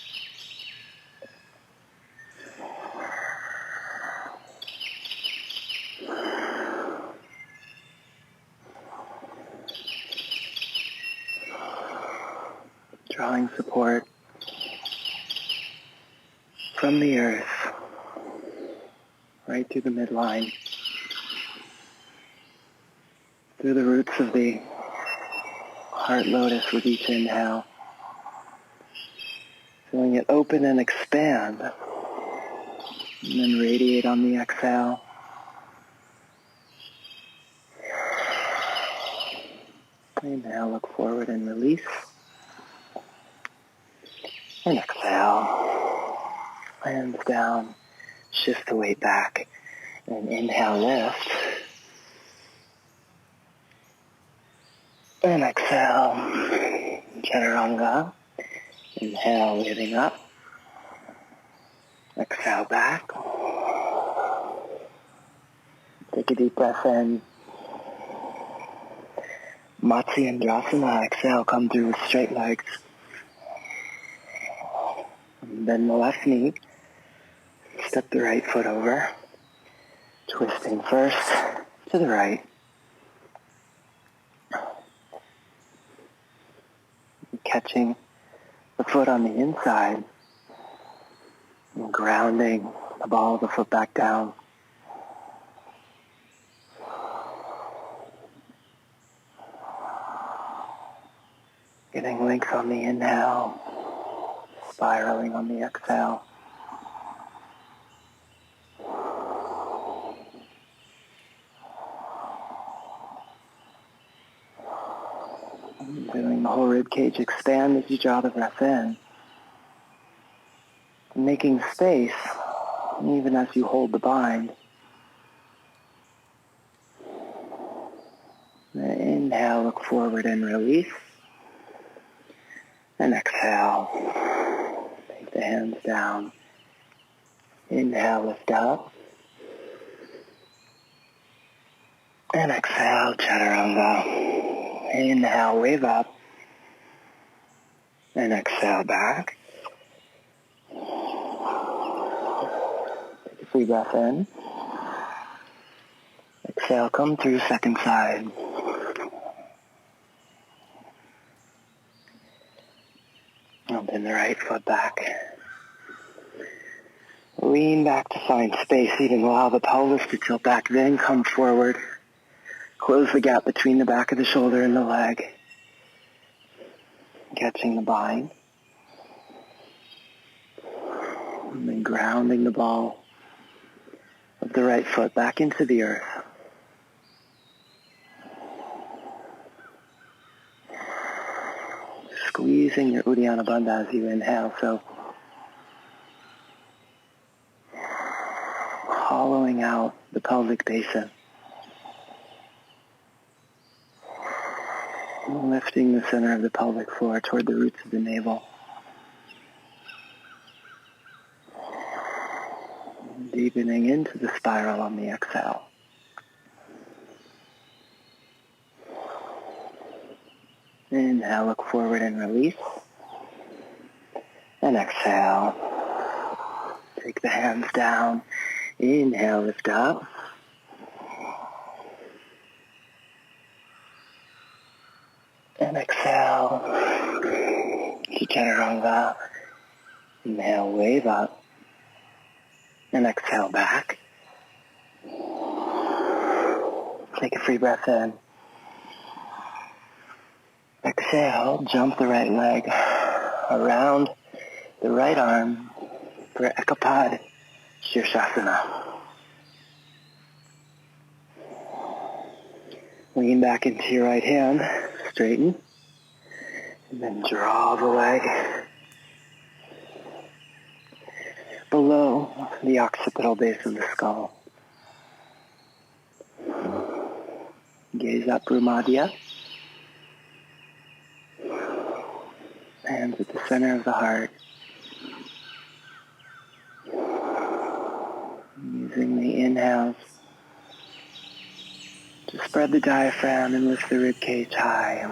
Drawing support from the earth, right through the midline, through the roots of the heart lotus with each inhale. Feeling it open and expand, and then radiate on the exhale. Inhale, look forward and release. And exhale. Hands down. Shift the weight back. And inhale, lift. And exhale. Chaturanga. Inhale, waving up. Exhale, back. Take a deep breath in. Matsyendrasana. Exhale, come through with straight legs. And bend the left knee. Step the right foot over. Twisting first to the right. Catching the foot on the inside. And grounding the ball of the foot back down. Getting length on the inhale, spiraling on the exhale. Feeling the whole rib cage expand as you draw the breath in. Making space, even as you hold the bind. Inhale, look forward and release. And exhale. Take the hands down. Inhale, lift up. And exhale, chaturanga. Inhale, wave up. And exhale, back. Take a free breath in. Exhale, come through second side. Bend the right foot back. Lean back to find space, even allow the pelvis to tilt back, then come forward. Close the gap between the back of the shoulder and the leg. Catching the bind. And then grounding the ball of the right foot back into the earth. Squeezing your Uddiyana Bandha as you inhale, so hollowing out the pelvic basin. Lifting the center of the pelvic floor toward the roots of the navel. deepening into the spiral on the exhale. Inhale, look forward and release. And exhale. Take the hands down. Inhale, lift up. And exhale. Chaturanga. Inhale, wave up. And exhale back. Take a free breath in. Exhale, jump the right leg around the right arm for Ekapad Shirshasana. Lean back into your right hand, straighten, and then draw the leg below the occipital base of the skull. Gaze up, Brumadhya. Hands at the center of the heart. Using the inhales to spread the diaphragm and lift the rib cage high.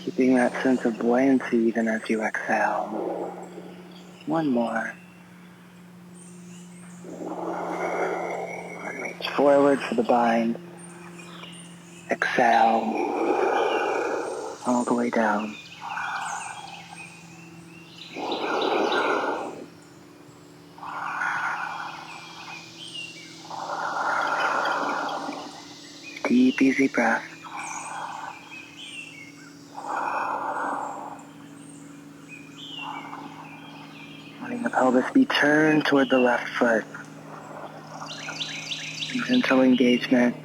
Keeping that sense of buoyancy even as you exhale. One more. And reach forward for the bind. Exhale. All the way down. Deep, easy breath. Letting the pelvis be turned toward the left foot. Gentle engagement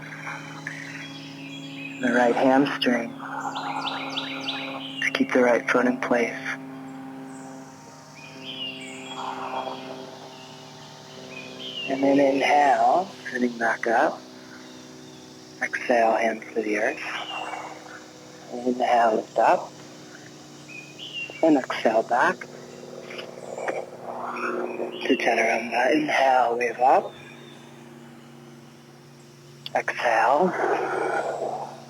in the right hamstring to keep the right foot in place. And then inhale, sitting back up. Exhale, hands to the earth. Inhale, lift up. And exhale back to Chaturanga. Inhale, wave up. Exhale.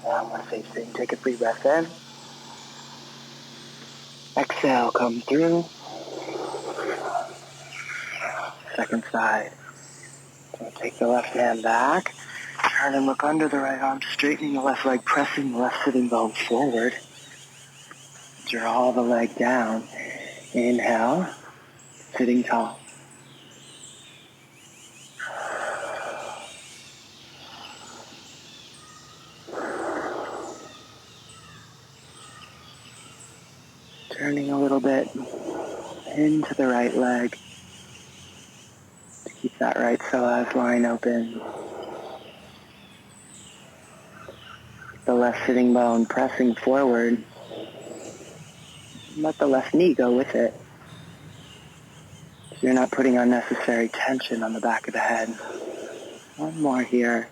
Downward facing. Take a free breath in. Exhale, come through. Second side. So take the left hand back. Turn and look under the right arm, straightening the left leg, pressing the left sitting bone forward. Draw the leg down. Inhale, sitting tall. Turning a little bit into the right leg to keep that right psoas line open. The left sitting bone pressing forward. Let the left knee go with it. So you're not putting unnecessary tension on the back of the head. One more here.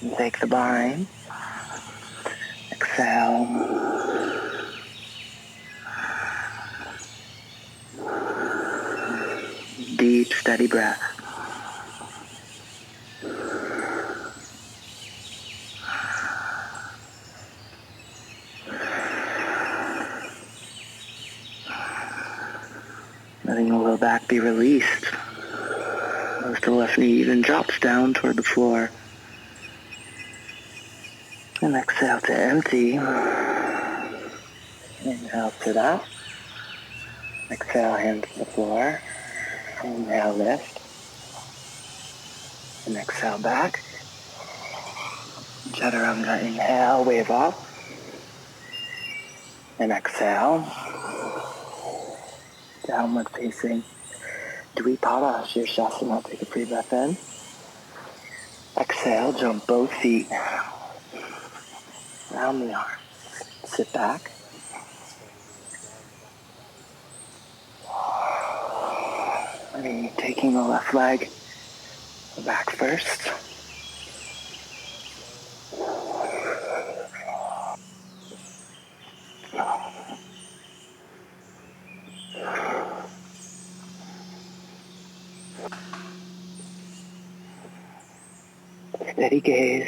And take the bind. Exhale. Deep, steady breath. Letting the low back be released. As the left knee even drops down toward the floor. And exhale to empty. Inhale to that. Exhale, hands to the floor. Inhale, lift. And exhale back. Chaturanga, inhale, wave up. And exhale. Downward facing. Dvipada Shirshasana. Take a free breath in. Exhale, jump both feet. Round the arm. Sit back. And taking the left leg back first. Steady gaze.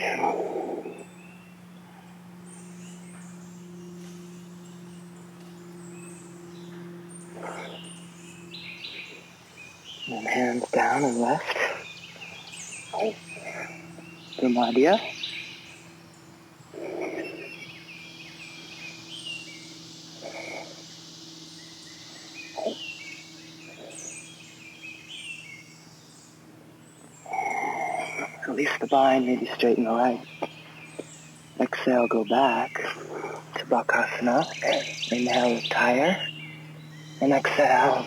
And hands down and left. Brahmadya. Release the bind, maybe straighten the legs. Exhale, go back to Bakasana. Inhale, lift higher. And exhale,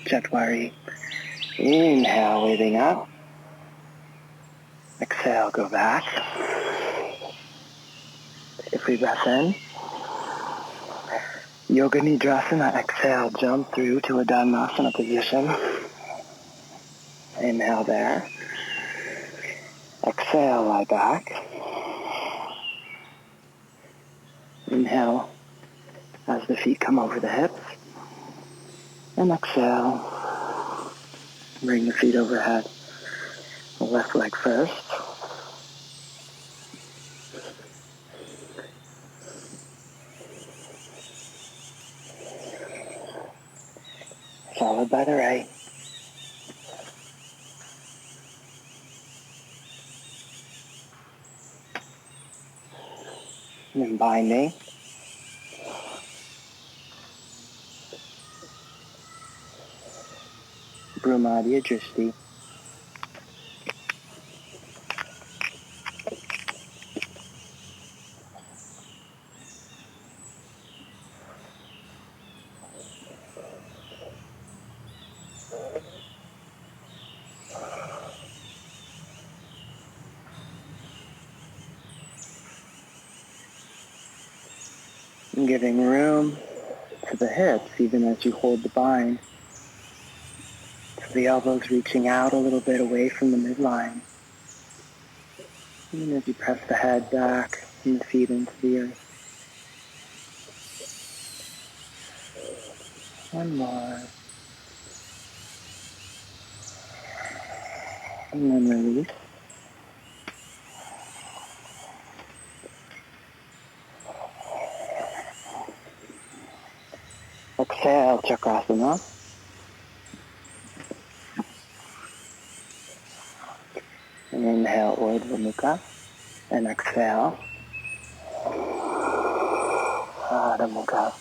Chatwari. Inhale, waving up. Exhale, go back. Take a free breath in. Yoga Nidrasana. Exhale, jump through to a Dhanasana position. Inhale there. Exhale, lie back. Inhale as the feet come over the hips. And exhale. Bring the feet overhead. The left leg first. Followed by the right. And then binding. Brahmadya Drishti. And giving room to the hips even as you hold the bind. So the elbows reaching out a little bit away from the midline. And as you press the head back and the feet into the earth. One more. And then release. Exhale, Chakrasana. And inhale, Urdhva Mukha. And exhale, Adho Mukha.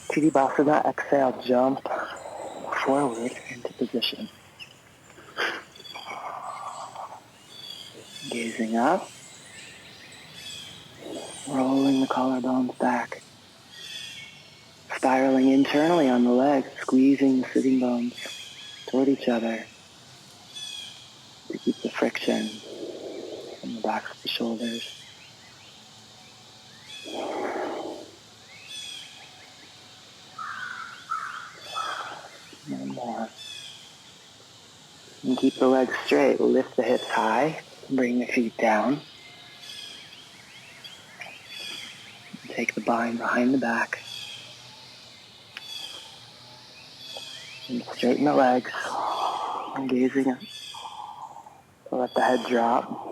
Chittibhasana, exhale, jump forward into position. Gazing up, rolling the collarbones back. Spiraling internally on the legs, squeezing the sitting bones toward each other to keep the friction from the backs of the shoulders. And more. And keep the legs straight. Lift the hips high. Bring the feet down. Take the bind behind the back. And straighten the legs. And gazing up. Let the head drop.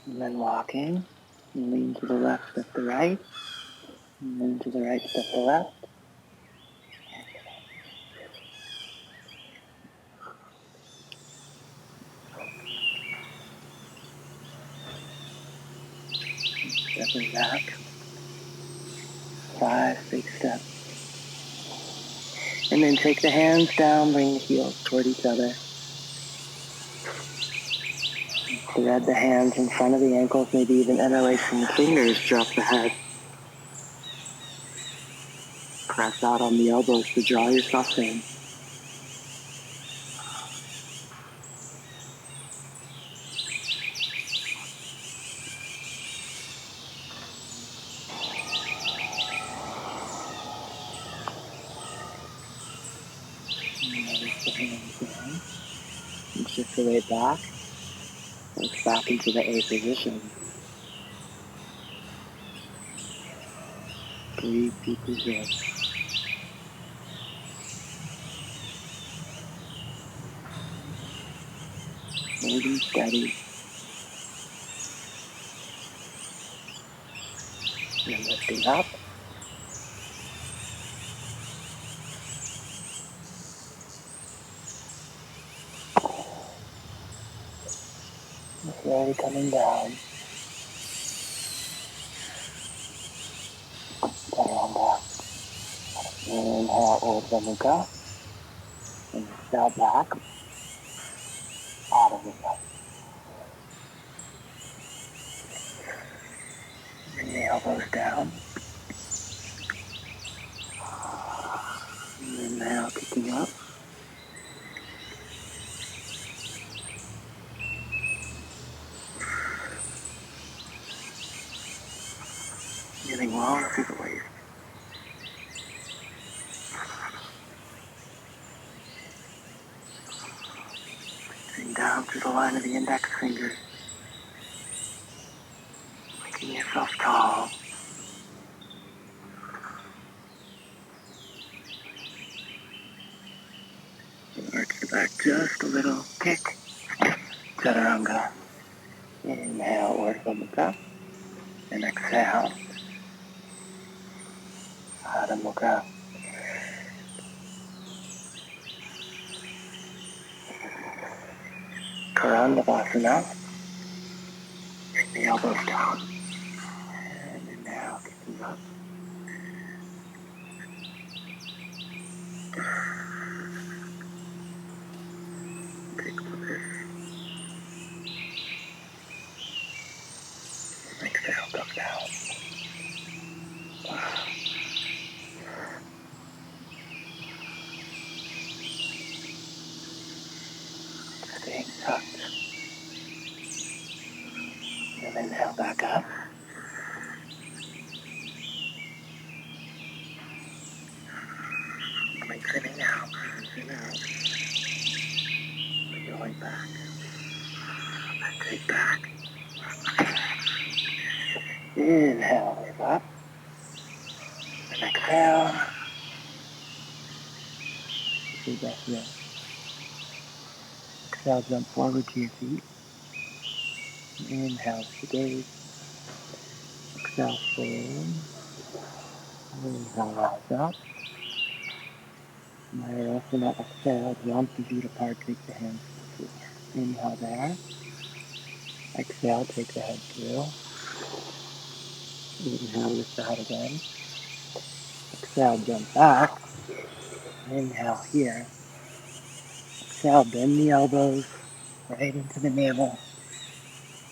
And then walking. And lean to the left, step the right. And then to the right, step the left. Stepping back. 5 big steps. And then take the hands down, bring the heels toward each other. Thread the hands in front of the ankles, maybe even interlacing the fingers, drop the head. Press out on the elbows to draw yourself in. hands down. And shift the weight back. Look back into the A position. Breathe deeply here. Holding steady. And lifting up. And slowly coming down. Chaturanga. Inhale, Urdhva Mukha. And exhale back. Adho Mukha. Bring the elbows down. And inhale, kicking up. Getting long through the waist. Reaching down through the line of the index fingers. Making yourself tall. Arch the back just a little. Kick. Chaturanga. Inhale, Urdhva Mukha. And exhale. Adho Mukha. Karandavasana. Bring the elbows down. And inhale, kicking up. Take this. Exhale, come down. Staying tucked. And inhale back up. Lengthening out. Lengthening out. Going back. Take back. Inhale, wave up. And exhale. Big breath here. Exhale, jump forward to your feet. Inhale, stay. Exhale, fold. Inhale, rise up. Mayurasana, exhale, jump the feet apart, take the hands to the floor. Inhale there. Exhale, take the head through. Inhale, lift the head again. Exhale, jump back. Inhale here. Exhale, bend the elbows right into the navel.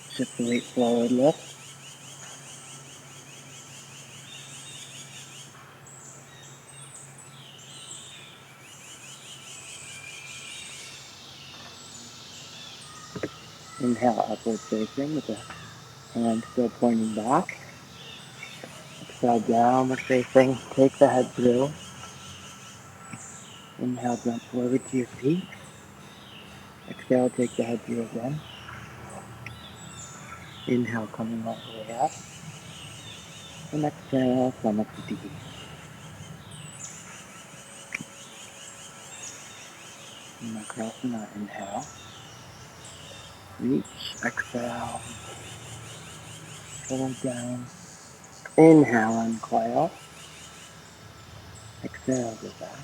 Shift the weight forward, lift. Inhale, upward facing with the hand still pointing back. Exhale, downward facing. Take the head through. Inhale, jump forward to your feet. Exhale, take the head through again. Inhale, coming all the way up. And exhale, come up to D. Makrasana, inhale. Reach, exhale. Fold down. Inhale, uncoil. Exhale, go back.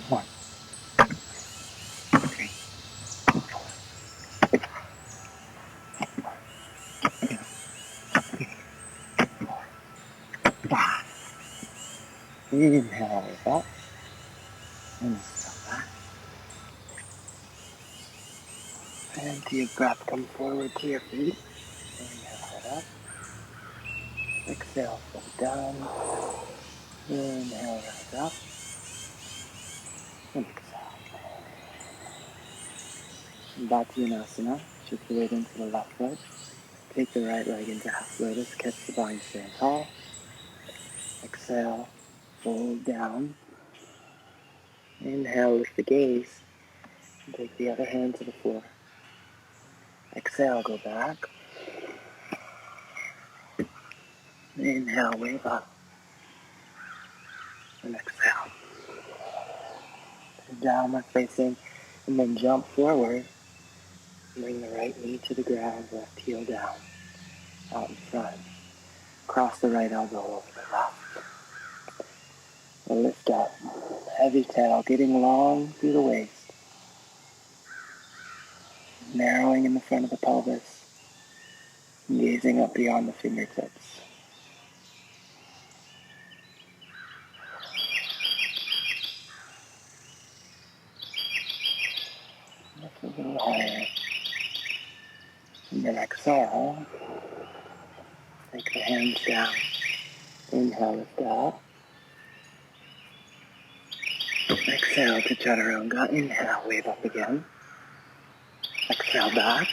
One, three, four, five. Inhale, wave up. And exhale back. And to your breath, come forward to your feet. Inhale, head up. Exhale, fold down. Inhale, rise up. And exhale. Bhatyanasana. Shift the weight into the left leg. Take the right leg into half lotus. Catch the bind, stand tall. Exhale. fold down. Inhale, lift the gaze. And take the other hand to the floor. Exhale, go back. Inhale, wave up. And exhale. Downward facing. And then jump forward. Bring the right knee to the ground, left heel down. Out in front. Cross the right elbow over the left. And lift up. Heavy tail, getting long through the waist. Narrowing in the front of the pelvis. Gazing up beyond the fingertips. Lift a little higher. And then exhale. Take the hands down. Inhale, lift up. Exhale to chaturanga. Inhale, wave up again. Exhale back.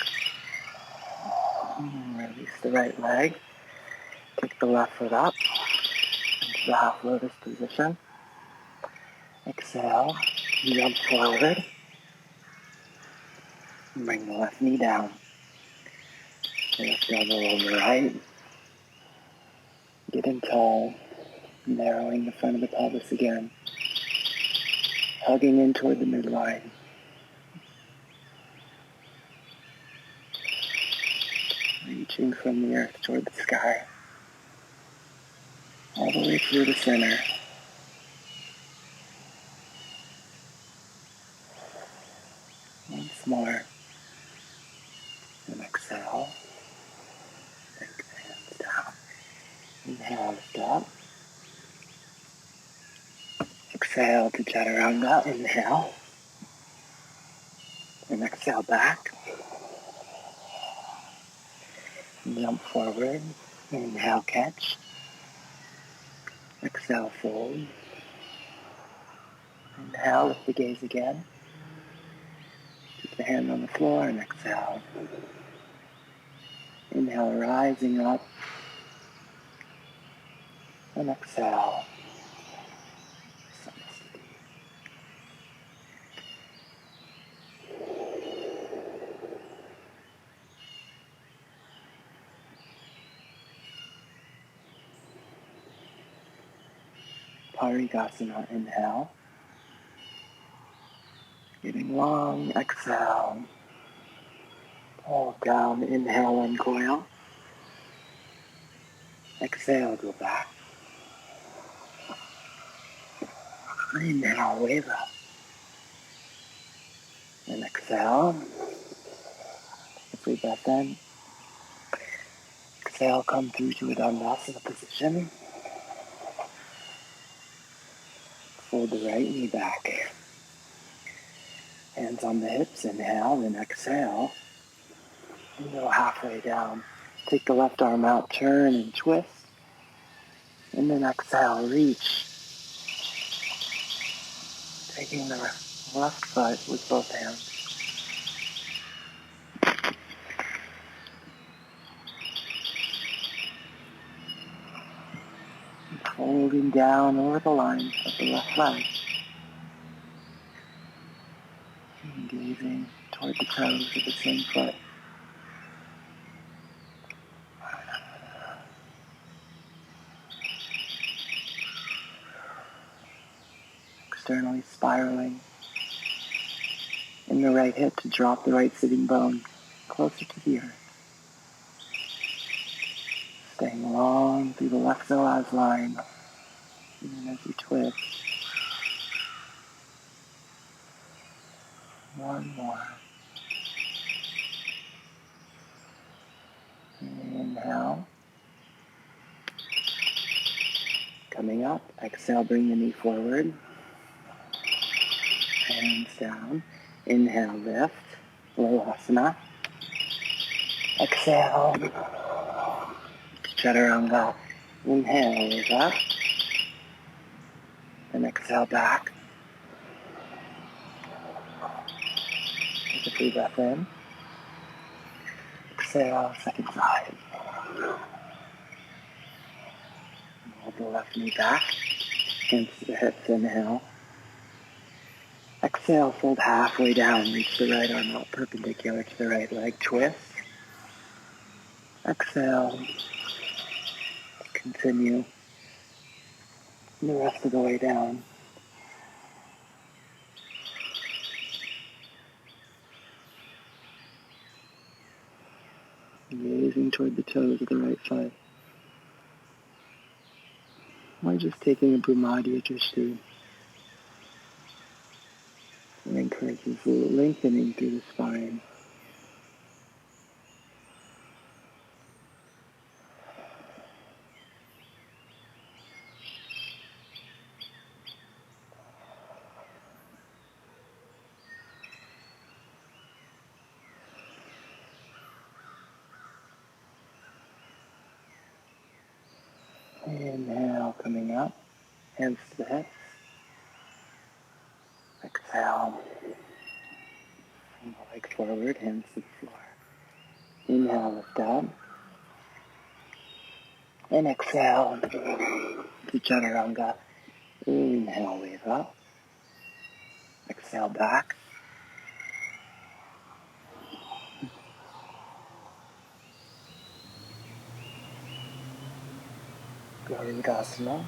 Release the right leg. Kick the left foot up into the half lotus position. Exhale. Jump forward. Bring the left knee down. Left elbow over right. Getting tall. Narrowing the front of the pelvis again. Hugging in toward the midline. Reaching from the earth toward the sky. All the way through the center. Once more. And exhale. Take the hands down. Inhale, lift up. Exhale to chaturanga. Inhale. And exhale back. Jump forward. Inhale, catch. Exhale, fold. Inhale, lift the gaze again. Keep the hand on the floor and exhale. Inhale, rising up. And exhale. Parigasana, inhale. Getting long, exhale. Pull down, inhale, uncoil. Exhale, go back. Inhale, wave up. And exhale. Free breath in. Exhale, come through to a Dandasana position. Fold the right knee back. Hands on the hips, inhale, and exhale. And go halfway down. Take the left arm out, turn and twist. And then exhale, reach. Taking the left foot with both hands. Folding down over the line of the left leg. And gazing toward the toes of the same foot. Externally spiraling in the right hip to drop the right sitting bone closer to the earth. Staying long through the left psoas line. And as you twist. One more. Inhale. Coming up. Exhale, bring the knee forward. Hands down. Inhale, lift. Savasana. Exhale. Chaturanga. Inhale, raise up. And exhale back. Take a deep breath in. Exhale, second side. Hold the left knee back. Hands to the hips, inhale. Exhale, fold halfway down, reach the right arm out perpendicular to the right leg, twist. Exhale, continue the rest of the way down. Gazing toward the toes of the right foot. Or just taking a Brahmadi Drishti. It encourages lengthening through the spine. Inhale, coming up. Hands to the hips. Exhale. Bring the legs forward, hands to the floor. Inhale, lift up. And exhale to Chaturanga. Inhale, wave up. Exhale, back. Garudasana.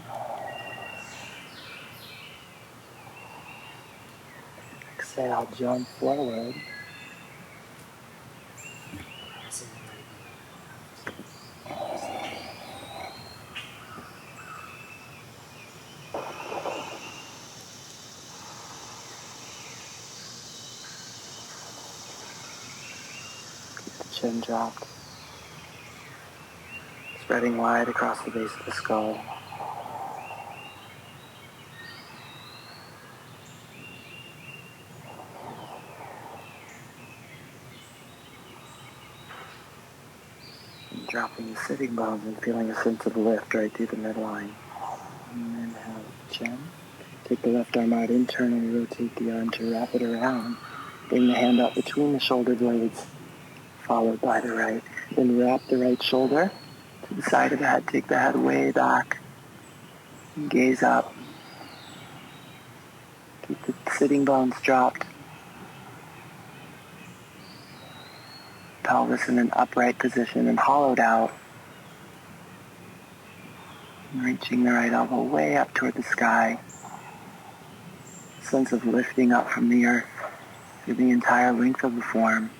Exhale, jump forward. Keep the chin dropped. Spreading wide across the base of the skull. And dropping the sitting bones and feeling a sense of lift right through the midline. And inhale, chin. Take the left arm out internally, rotate the arm to wrap it around. Bring the hand up between the shoulder blades, followed by the right. Then wrap the right shoulder to the side of the head. Take the head way back. And gaze up. Keep the sitting bones dropped. Pelvis in an upright position and hollowed out. And reaching the right elbow way up toward the sky. Sense of lifting up from the earth through the entire length of the form.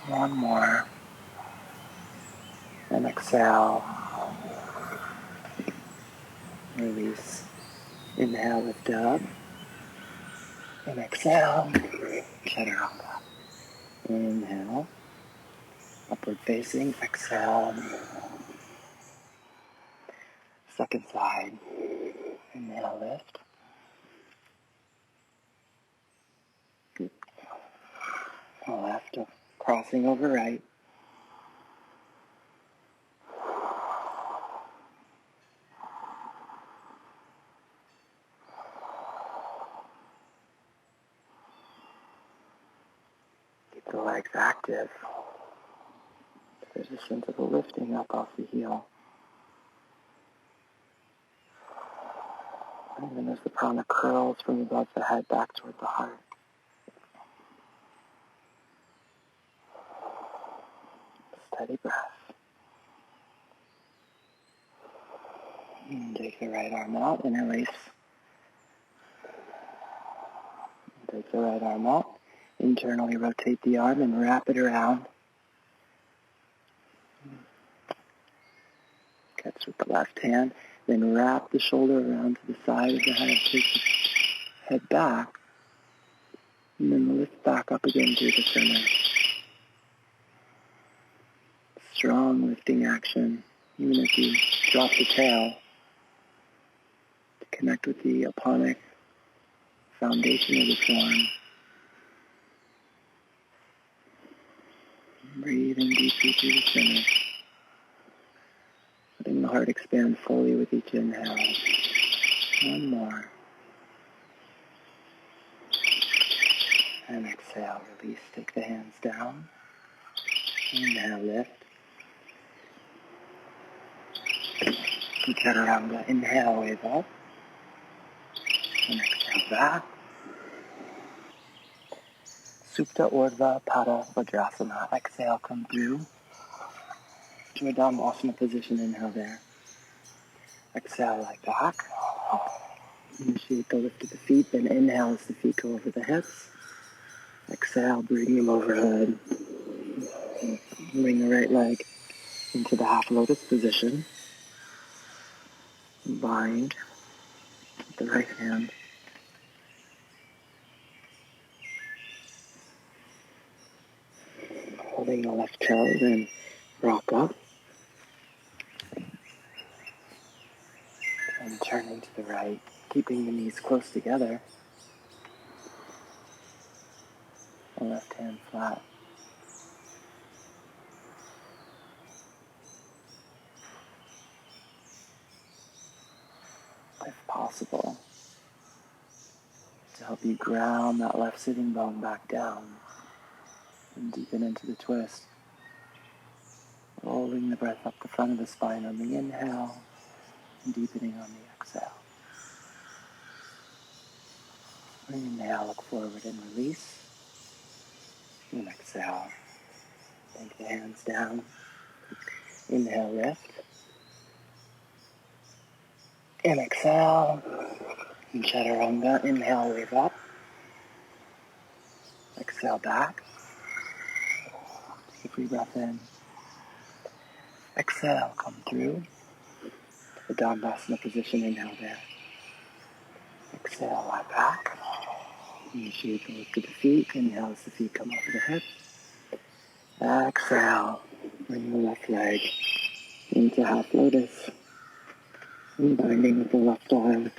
One more. And exhale. Release. Inhale, lift up. And exhale. Chaturanga. Inhale. Upward facing. Exhale. Second side. Inhale, lift. Left. Crossing over right. Keep the legs active. There's a sense of a lifting up off the heel. Even as the prana curls from above the head back toward the heart. Steady breath. And take the right arm out, interlace. Take the right arm out. Internally rotate the arm and wrap it around. Catch with the left hand. Then wrap the shoulder around to the side of the head. Take the head back. And then lift back up again through the center. Strong lifting action. Even as you drop the tail. To connect with the aponic foundation of the form. Breathing deeply through the center. Letting the heart expand fully with each inhale. One more. And exhale, release. Take the hands down. Inhale, lift. Chaturanga. Inhale, wave up. And exhale back. Supta Urdhva Pada Vajrasana. Exhale, come through to a Dhammasana position. Inhale there. Exhale, lie back. Initiate the lift of the feet, then inhale as the feet go over the hips. Exhale, bring them overhead. Bring the right leg into the half lotus position. Bind with the right hand. Holding the left toe, then rock up. And turning to the right, keeping the knees close together. The left hand flat. If possible, to help you ground that left sitting bone back down and deepen into the twist. Rolling the breath up the front of the spine on the inhale and deepening on the exhale. Inhale, look forward and release. And exhale. Take the hands down. Inhale, lift. And exhale. And Chaturanga. Inhale, wave up. Exhale, back. Take a free breath in. Exhale, come through. The Dhammasana position. Inhale there. Exhale, lie back. Initiate the lift of the feet. Inhale as the feet come over the hips. Exhale. Bring the left leg into half lotus. And binding with the left arm.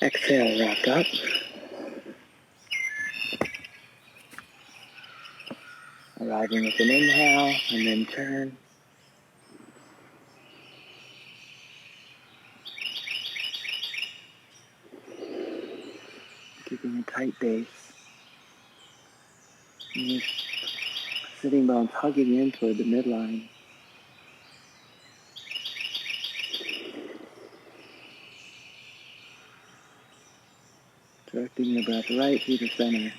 Exhale, rock up. Arriving with an inhale and then turn. Keeping a tight base. And your sitting bones hugging in toward the midline. Directing the breath right through the center.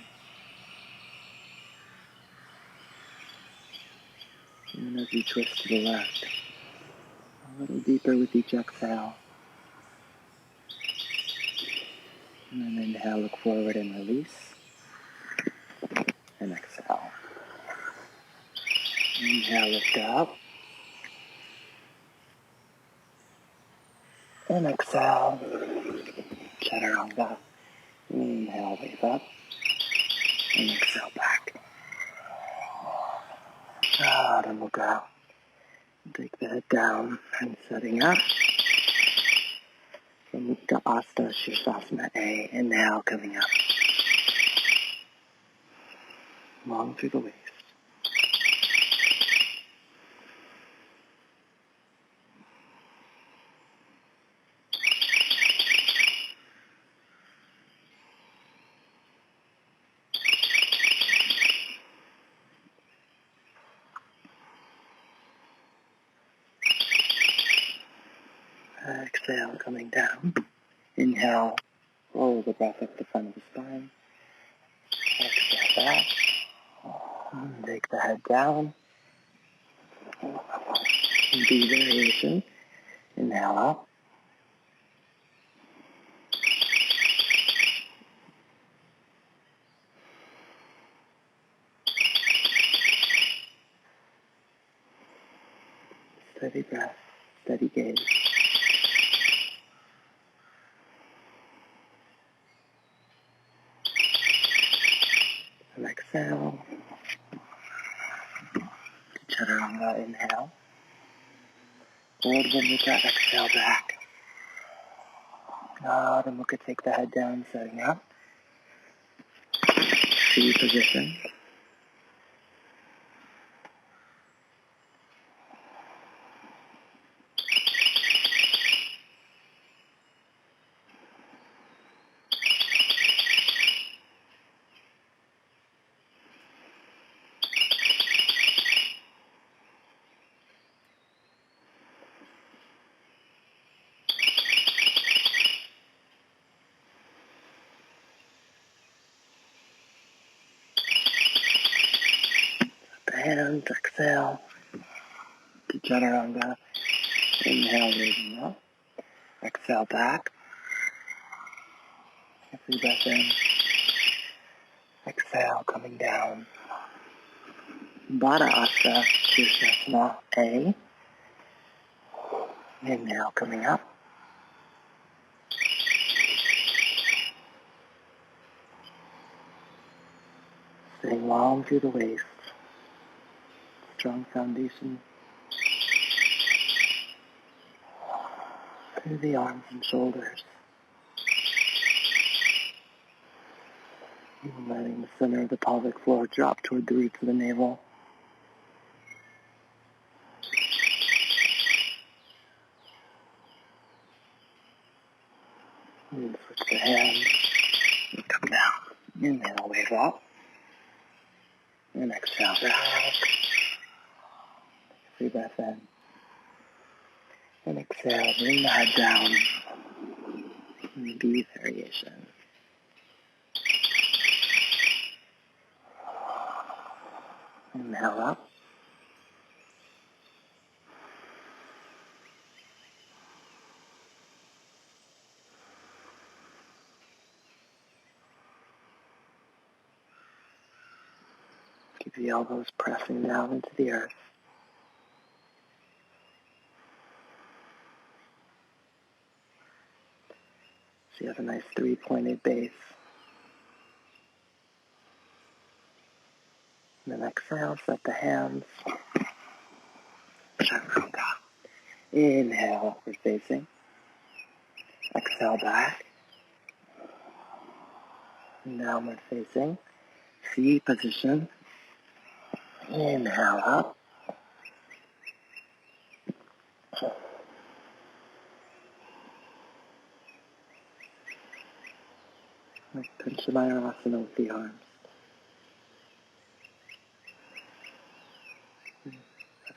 And as you twist to the left, a little deeper with each exhale. And then inhale, look forward and release. And exhale. Inhale, lift up. And exhale. Chaturanga. Inhale, wave up. And exhale back. Adho Mukha. Take the head down and setting up. From Mukta Asta Shirsasana A. Inhale, coming up. Long through the waist. Exhale, coming down. Inhale, roll the breath up the front of the spine. Exhale back. Take the head down. B variation. Inhale up. Steady breath, steady gaze. And exhale. Chaturanga, inhale. Urdhva Mukha, exhale back. Adho Mukha, take the head down, setting up. C position. hands, exhale. To Chaturanga. Inhale, raising up. Exhale back. Every breath in. Exhale, coming down. Baddha Asana, Sirsasana A. Inhale, coming up. Sitting long through the waist. Strong foundation. Through the arms and shoulders. And letting the center of the pelvic floor drop toward the roots of the navel. And switch the hands. And come down. Inhale, wave up. And exhale back. Every breath in. And exhale, bring the head down. B variation. Inhale up. Keep the elbows pressing down into the earth. So you have a nice three-pointed base. And then exhale, set the hands. Chaturanga. Inhale, upward facing. Exhale back. And downward facing. C position. Inhale up. Like Panchamayurasana with the arms.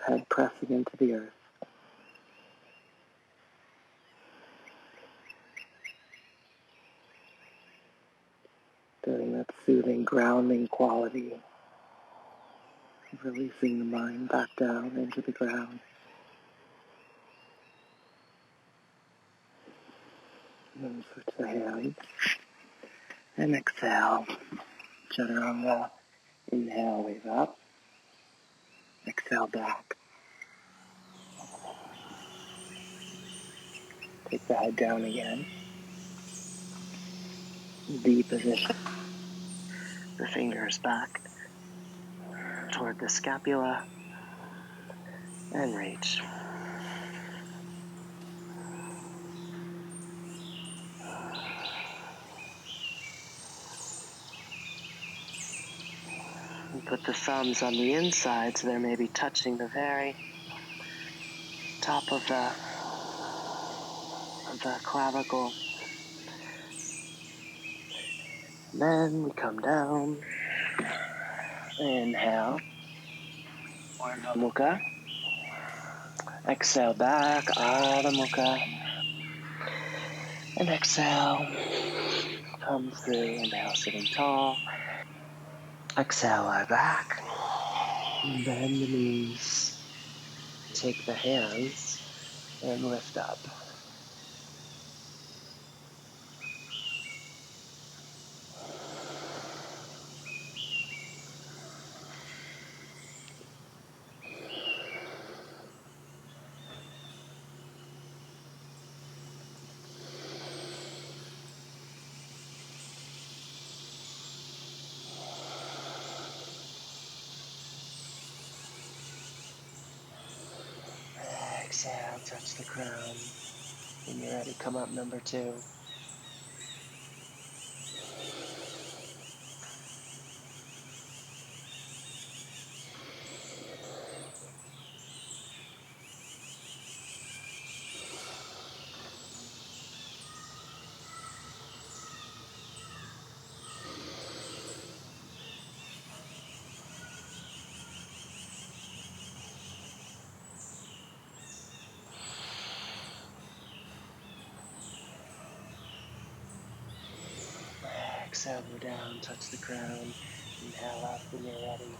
Head pressing into the earth. Feeling that soothing, grounding quality of releasing the mind back down into the ground. And then switch the hands. And exhale. Chaturanga. Inhale, wave up. Exhale back. Take the head down again. D position. The fingers back toward the scapula. And reach. And put the thumbs on the inside so they're maybe touching the very top of the clavicle. Then we come down. Inhale. Urdhva Mukha. Exhale back, Adho Mukha. And exhale. Comes through. Inhale, sitting tall. Exhale, lie back. Bend the knees. Take the hands and lift up. Exhale, touch the crown. When you're ready, come up number 2. Exhale, go down, touch the crown. Inhale up when you're ready.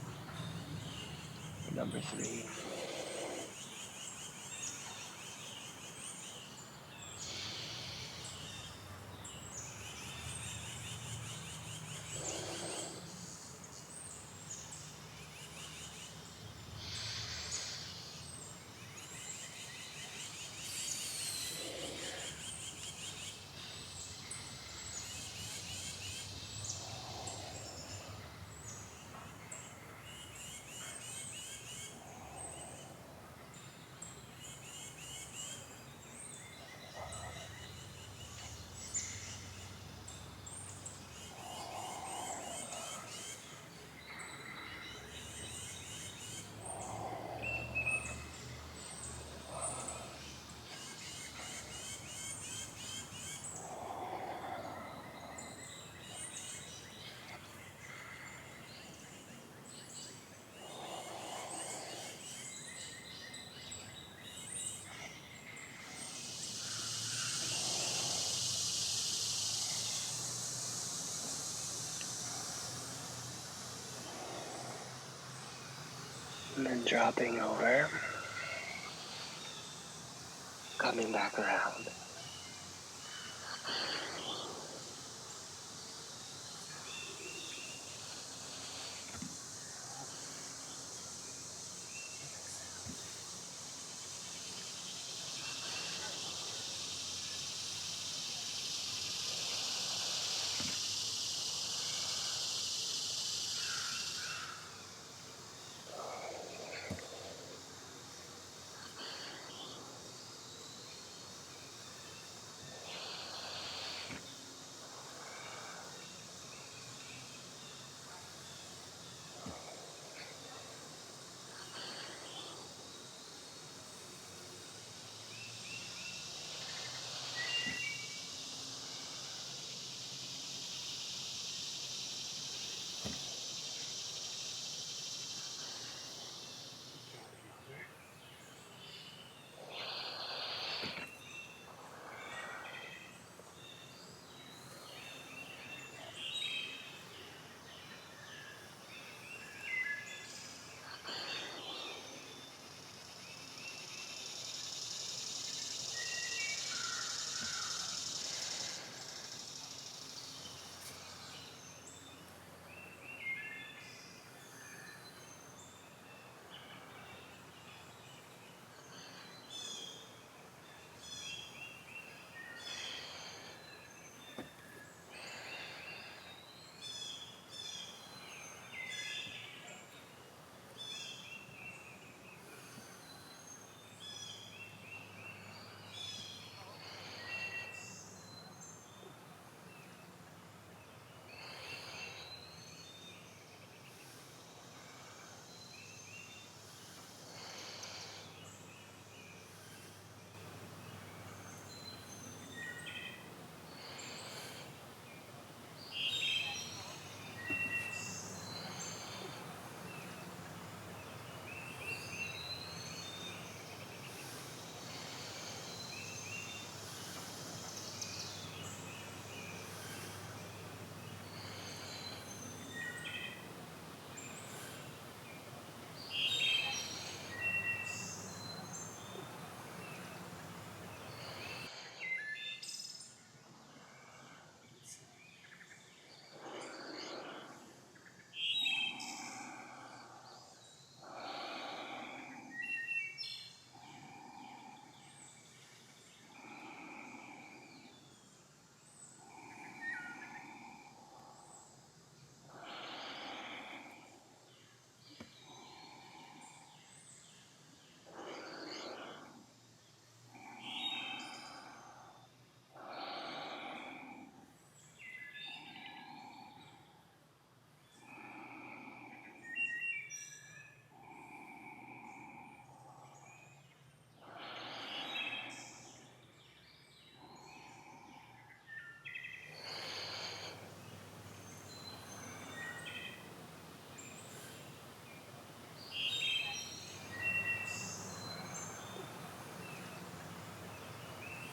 number 3. And then dropping over, coming back around.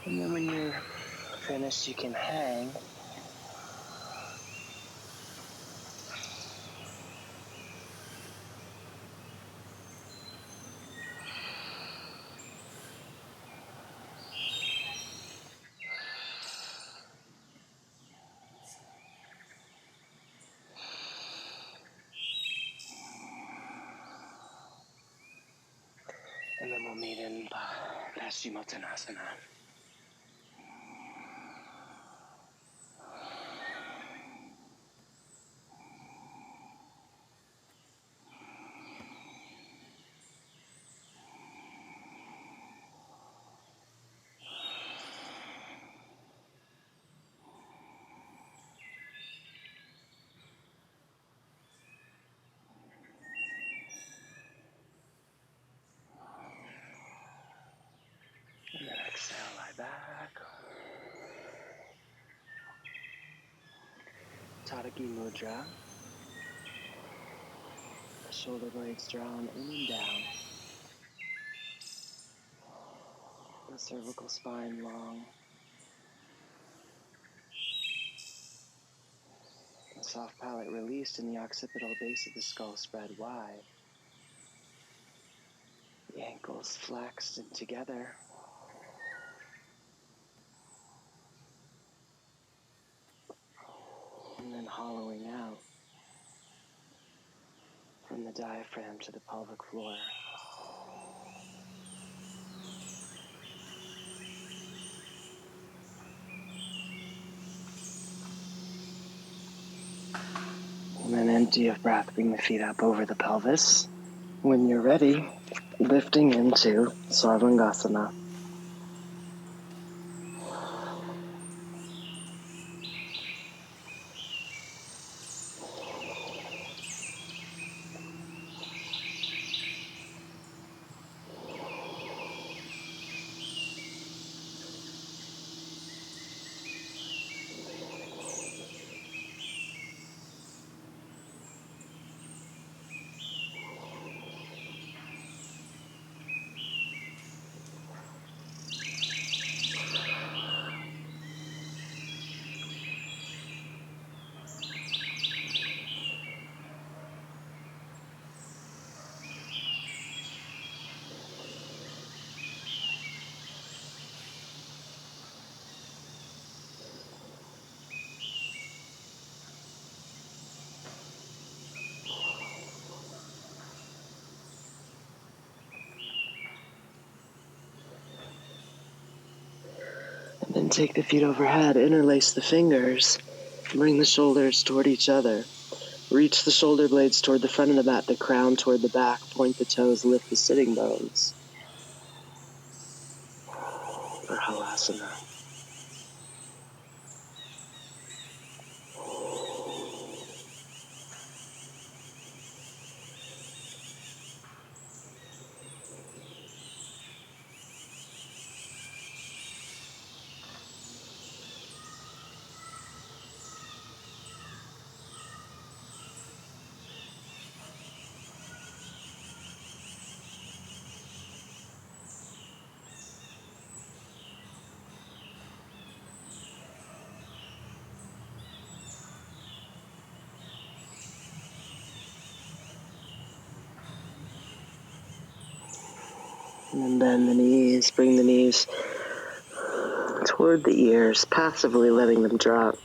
And then when you're finished, you can hang. we'll meet in Paschimottanasana. And then exhale, lie back. Tadaki Mudra. The shoulder blades drawn in and down. The cervical spine long. The soft palate released and the occipital base of the skull spread wide. The ankles flexed and together. And then hollowing out from the diaphragm to the pelvic floor. And then empty of breath, bring the feet up over the pelvis. When you're ready, lifting into Sarvangasana. And then take the feet overhead, interlace the fingers, bring the shoulders toward each other. Reach the shoulder blades toward the front of the mat, the crown toward the back, point the toes, lift the sitting bones. For Halasana. And then bend the knees, bring the knees toward the ears, passively letting them drop.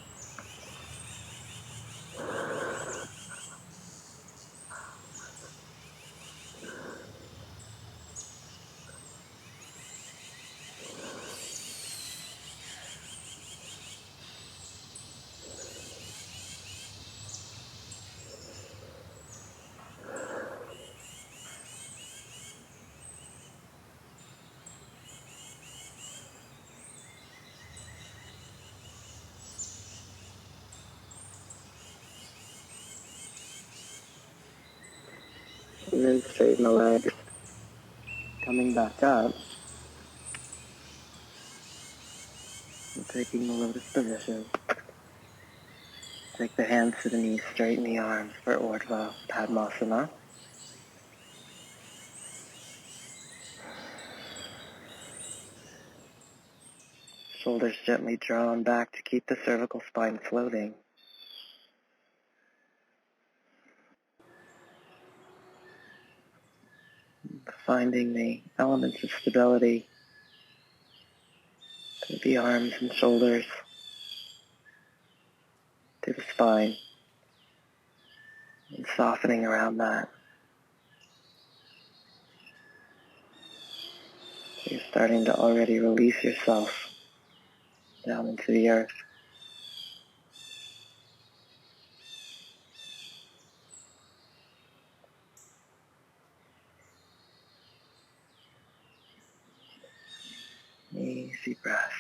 And then straighten the legs. Coming back up. And taking the lotus position. Take the hands to the knees, straighten the arms for Urdhva Padmasana. Shoulders gently drawn back to keep the cervical spine floating. Finding the elements of stability to the arms and shoulders, to the spine, and softening around that. You're starting to already release yourself down into the earth. Easy breath.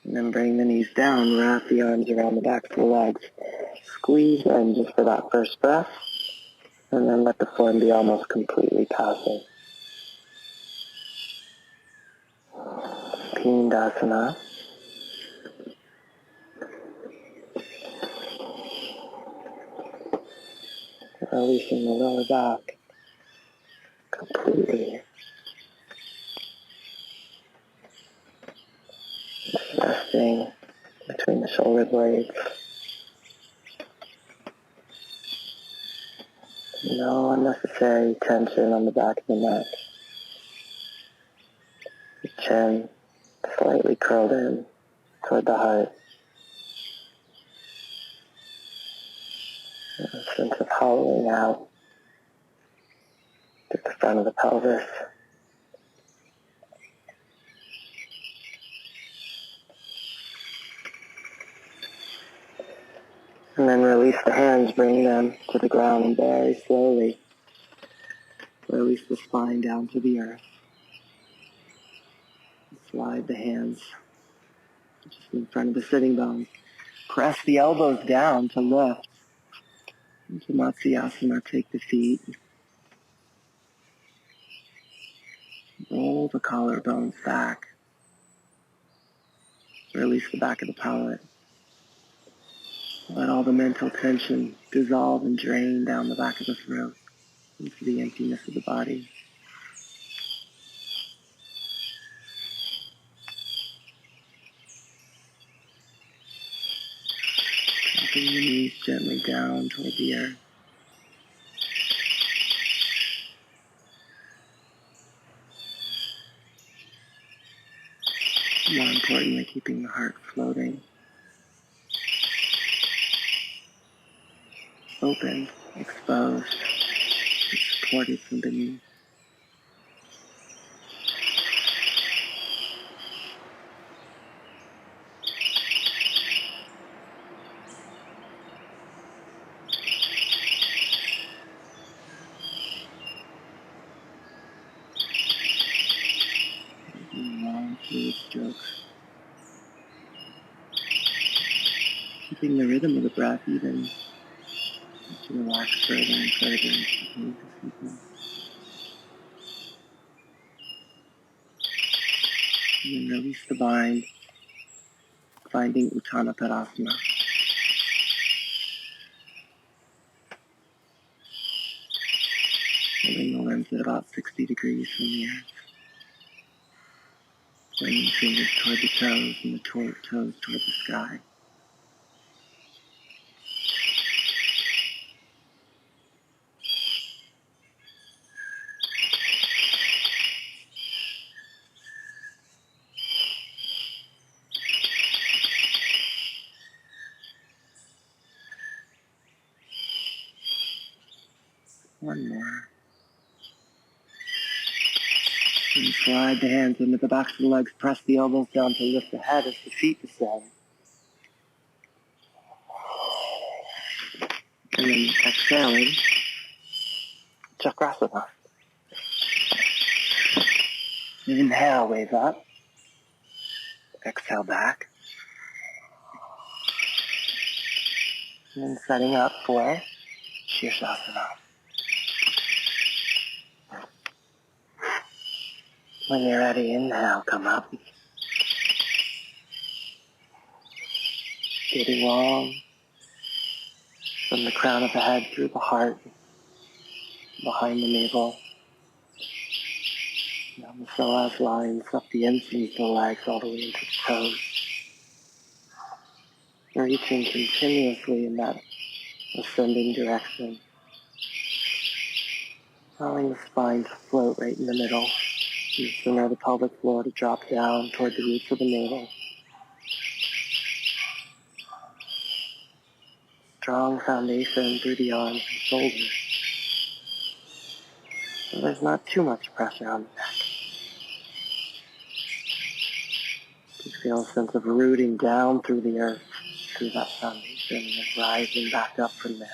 And then bring the knees down, wrap the arms around the backs of the legs. Squeeze in just for that first breath, and then let the form be almost completely passive. Pindasana. Releasing the lower back completely. Resting between the shoulder blades. No unnecessary tension on the back of the neck. The chin slightly curled in toward the heart. A sense of hollowing out at the front of the pelvis. And then release the hands, bring them to the ground, and very slowly release the spine down to the earth. Slide the hands just in front of the sitting bones. Press the elbows down to lift. Into Matsyasana, take the feet. Roll the collarbones back. Release the back of the palate. Let all the mental tension dissolve and drain down the back of the throat into the emptiness of the body. Dropping the knees gently down toward the earth. More importantly, keeping the heart floating. Open, exposed, and supported from beneath. Long fluid strokes. Keeping the rhythm of the breath even as you relax further and further into sleep. And then release the bind, finding Uttanapparasana. Holding the lens at about 60 degrees from the earth. Pointing fingers toward the toes and the toes toward the sky. One more. And slide the hands into the backs of the legs. Press the elbows down to lift the head as the feet descend. And then exhaling, Chakrasana. Inhale, wave up. Exhale back. And then setting up for Shirshasana. When you're ready, inhale, come up. Getting long from the crown of the head through the heart, behind the navel. Down the psoas lines, up the inseams of the legs, all the way into the toes. Reaching continuously in that ascending direction. Allowing the spine to float right in the middle. The center of the pelvic floor to drop down toward the roots of the navel. strong foundation through the arms and shoulders. So there's not too much pressure on the neck. You feel a sense of rooting down through the earth, through that foundation, and then rising back up from there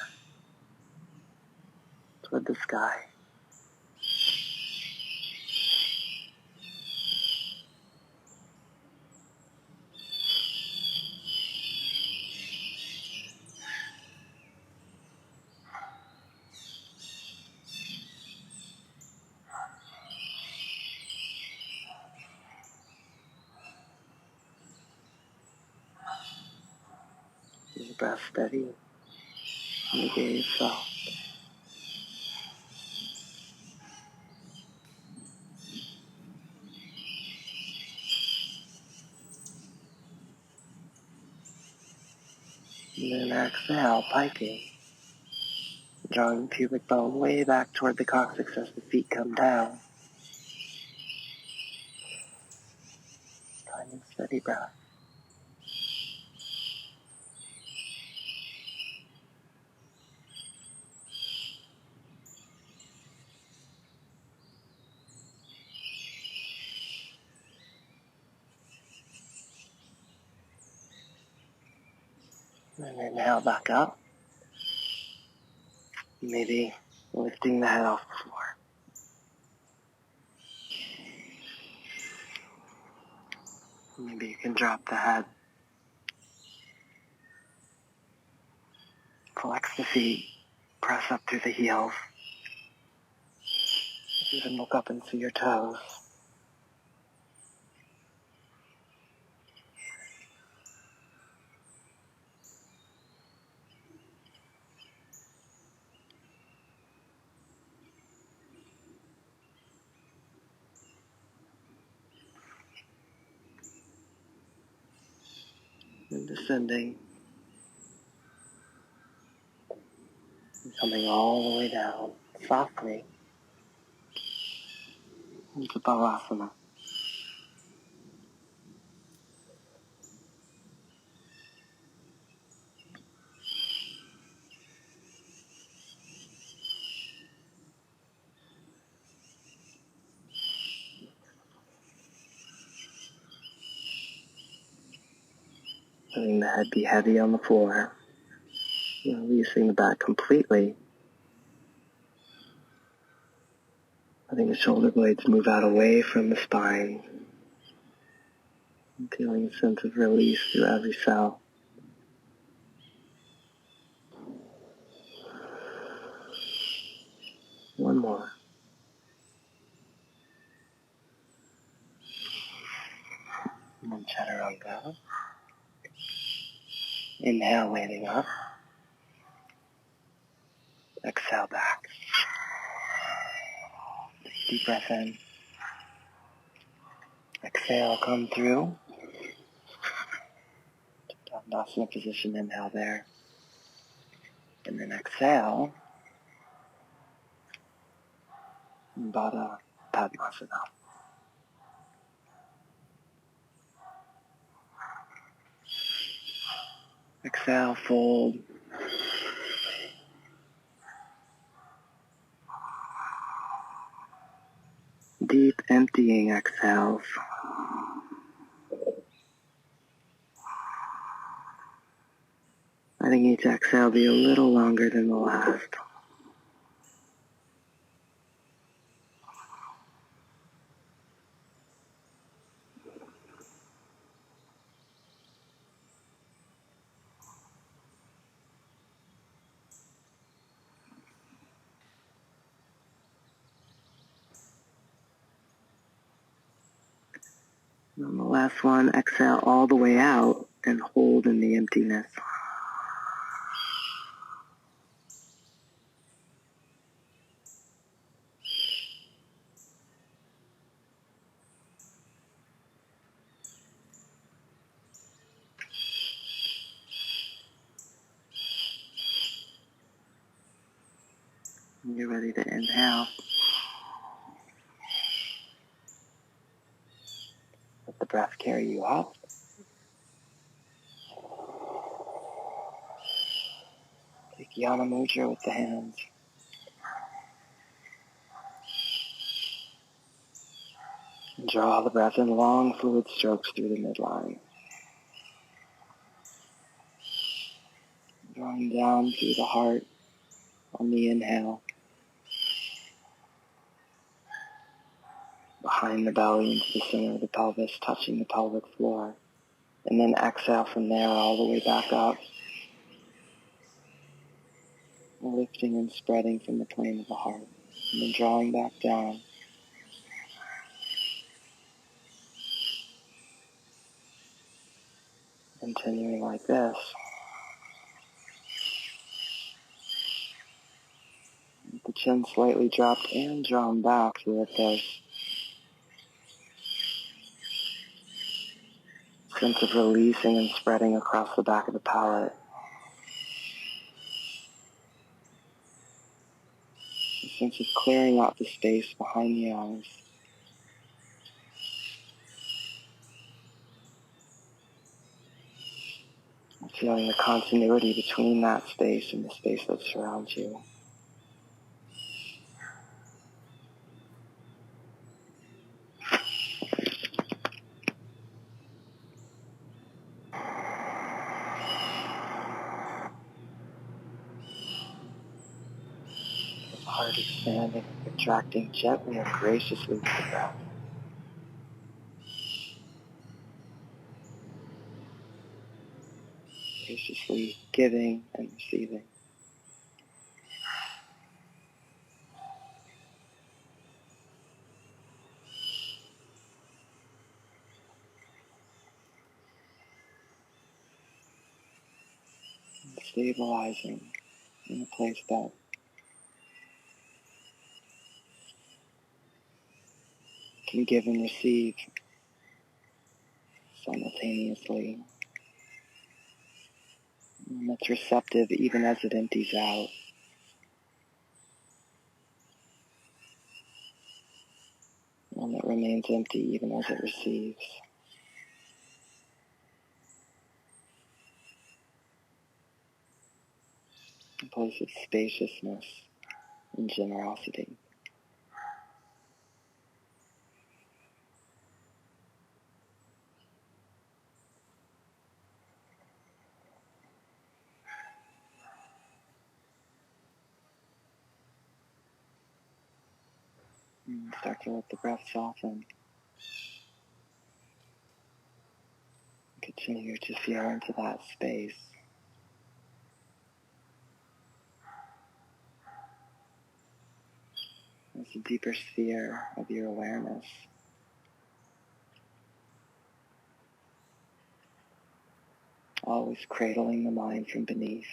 toward the sky. Keep your breath steady and your gaze soft. And then exhale, piking. Drawing the pubic bone way back toward the coccyx as the feet come down. Finding steady breath. And then inhale back up. Maybe lifting the head off the floor. Maybe you can drop the head. Flex the feet. Press up through the heels. Even look up and see your toes. And descending. And coming all the way down, softly, into Savasana. Letting the head be heavy on the floor. Releasing the back completely. Letting the shoulder blades move out away from the spine. And feeling a sense of release through every cell. One more. And then chaturanga. Inhale, landing up. Exhale back. Deep breath in. Exhale, come through. Dandasana position, inhale there. And then exhale. Baddha Padmasana. Exhale, fold. Deep emptying exhales. Letting each exhale be a little longer than the last. And on the last one, exhale all the way out and hold in the emptiness. And you're ready to inhale. Let the breath carry you up. Dhyana Mudra with the hands. And draw the breath in long, fluid strokes through the midline. Drawing down through the heart on the inhale. Behind the belly into the center of the pelvis, touching the pelvic floor. And then exhale from there all the way back up. Lifting and spreading from the plane of the heart. And then drawing back down. Continuing like this. With the chin slightly dropped and drawn back so that there's a sense of releasing and spreading across the back of the palate. A sense of clearing out the space behind the eyes. Feeling the continuity between that space and the space that surrounds you. The heart expanding and contracting gently and graciously with the breath. Graciously giving and receiving. And stabilizing in a place that can give and receive simultaneously. And that's receptive even as it empties out. One that remains empty even as it receives. A place of spaciousness and generosity. And start to let the breath soften. Continue to feel into that space. It's a deeper sphere of your awareness. Always cradling the mind from beneath.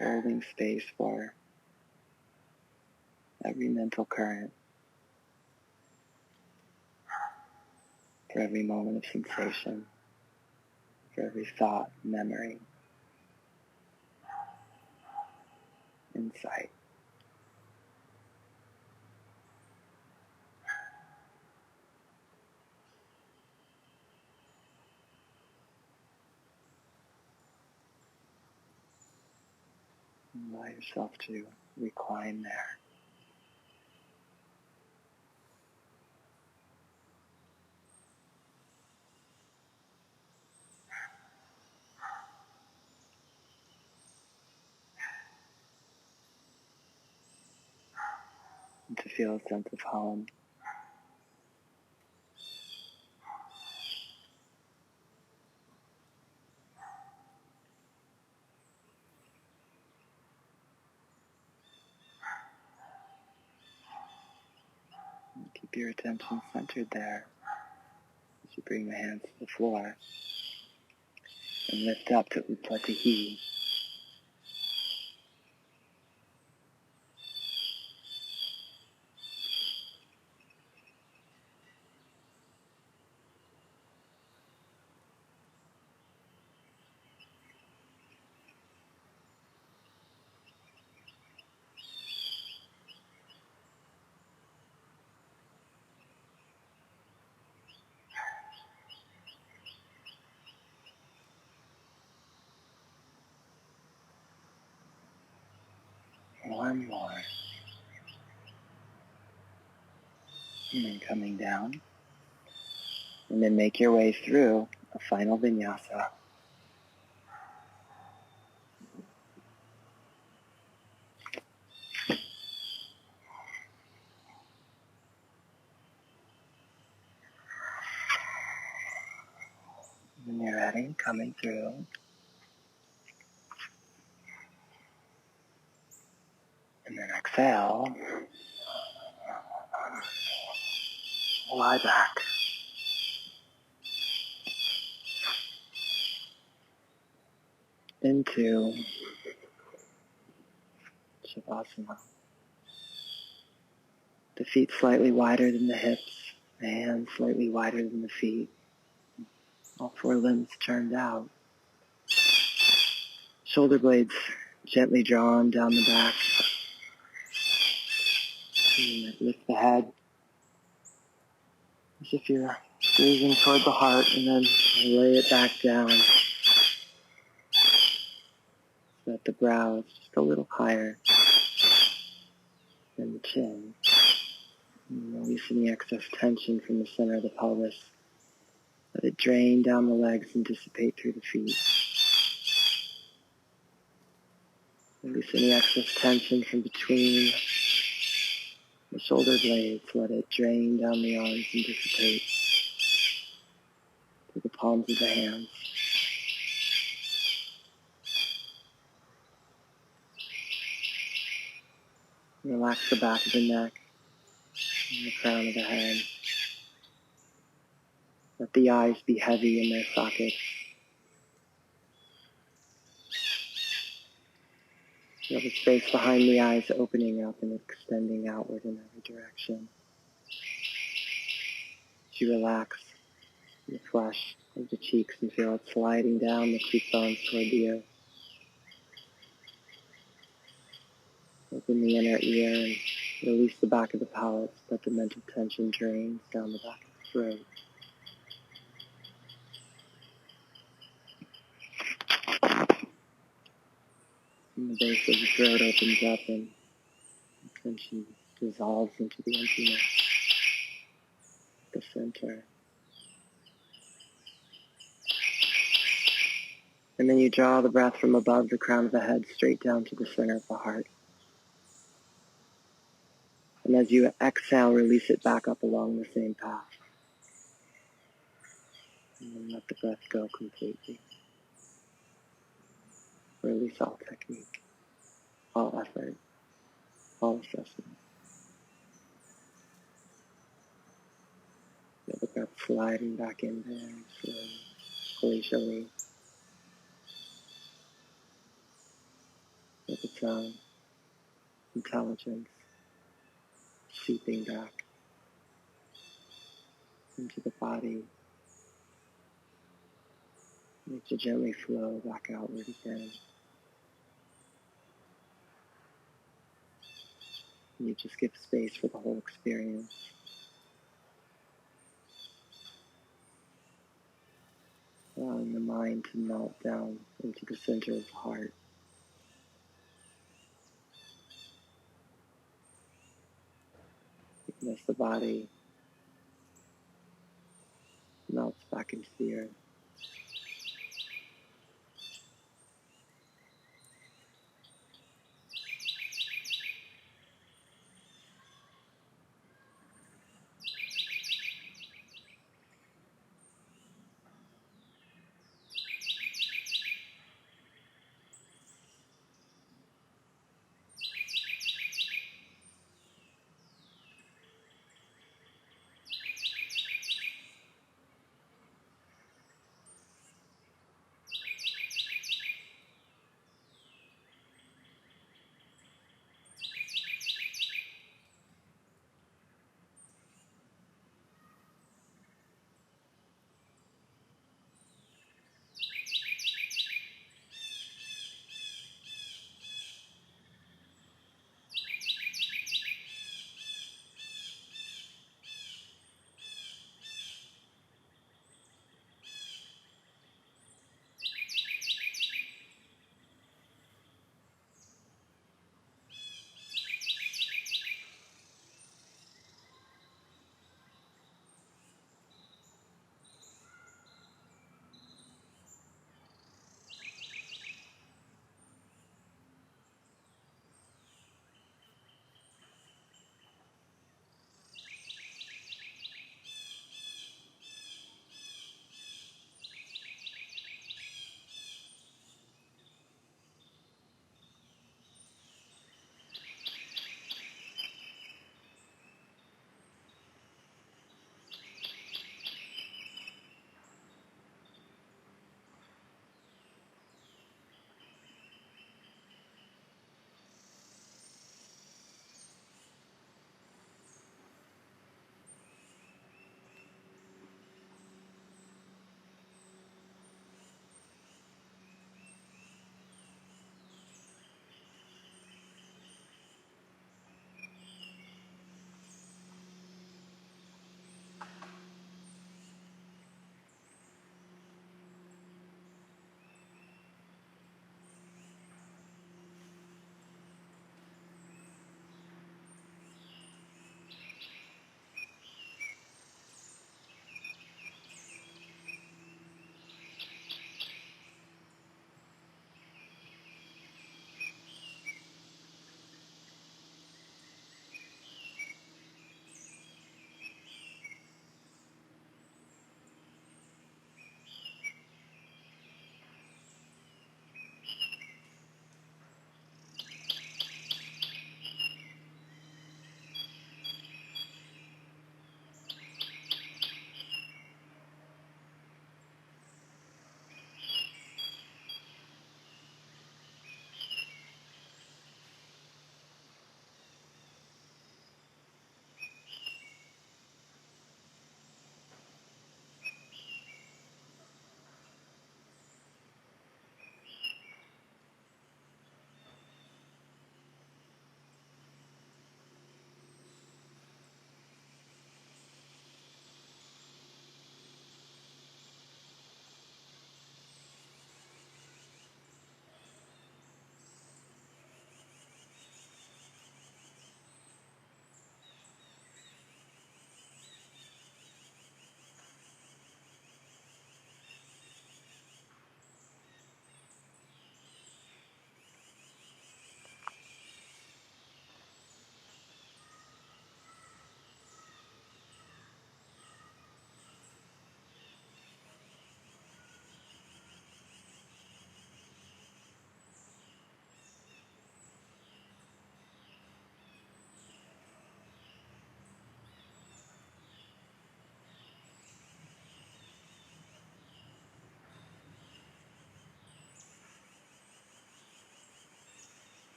Holding space for every mental current. For every moment of sensation. For every thought, memory, insight. Allow yourself to recline there. And to feel a sense of home. And keep your attention centered there as you bring the hands to the floor and lift up to Upatihi. And then coming down. And then make your way through a final vinyasa. When you're ready, coming through. And then exhale. Lie back. Into Savasana. The feet slightly wider than the hips, the hands slightly wider than the feet. All four limbs turned out. Shoulder blades gently drawn down the back. And lift the head as if you're squeezing toward the heart, and then lay it back down so that the brow is just a little higher than the chin. And release any excess tension from the center of the pelvis. Let it drain down the legs and dissipate through the feet. Release any excess tension from between the shoulder blades. Let it drain down the arms and dissipate through the palms of the hands. Relax the back of the neck and the crown of the head. Let the eyes be heavy in their sockets. Feel the space behind the eyes opening up and extending outward in every direction. As you relax the flesh of the cheeks and feel it sliding down the cheekbones toward the earth. Open the inner ear and release the back of the palate so that the mental tension drains down the back of the throat. And the base of the throat opens up and the tension dissolves into the emptiness at the center. And then you draw the breath from above the crown of the head straight down to the center of the heart. And as you exhale, release it back up along the same path. And then let the breath go completely. Release all technique, all effort, all assessment. Feel the breath sliding back in there slowly, glacially. With its own intelligence seeping back into the body. And to gently flow back outward again. And you just give space for the whole experience. Allowing the mind to melt down into the center of the heart. As the body melts back into the earth.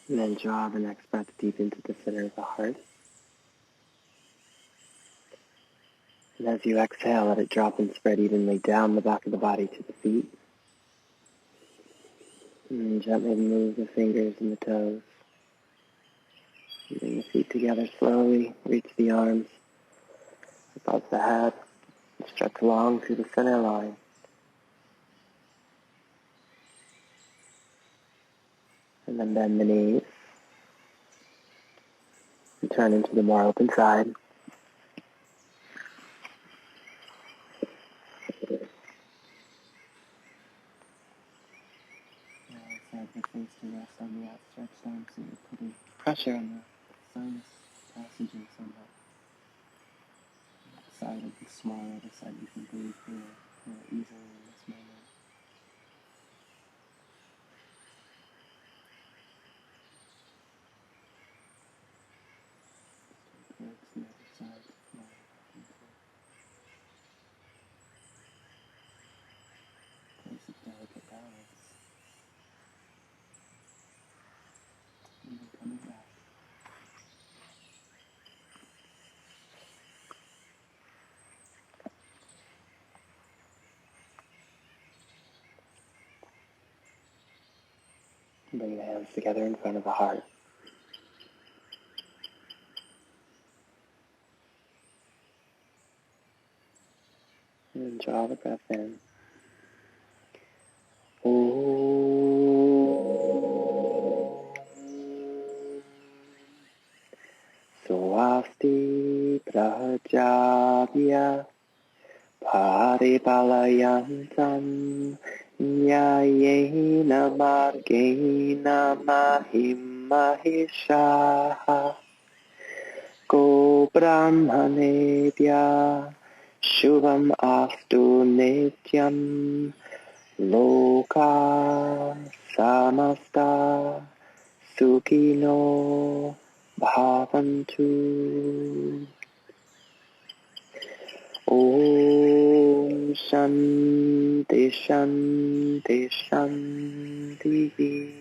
And then draw the next breath deep into the center of the heart. And as you exhale, let it drop and spread evenly down the back of the body to the feet. And gently move the fingers and the toes. Bring the feet together slowly. Reach the arms above the head. And stretch long through the center line. And then bend the knees. And turn into the more open side. Side of the face to rest on the outstretched arms, so you're putting pressure on the sinus passages on the side of the smaller, the side you can breathe more easily in this moment. Towards the other side to flow into a place of delicate balance. And then coming back. Bring the hands together in front of the heart. And draw the breath in. Swasti prajabhya paripalayantam nyayena margena mahim mahishaha go brahmanebhya shubham astu nityam loka samasta Sukhino bhavantu. Om Shanti Shanti Shanti.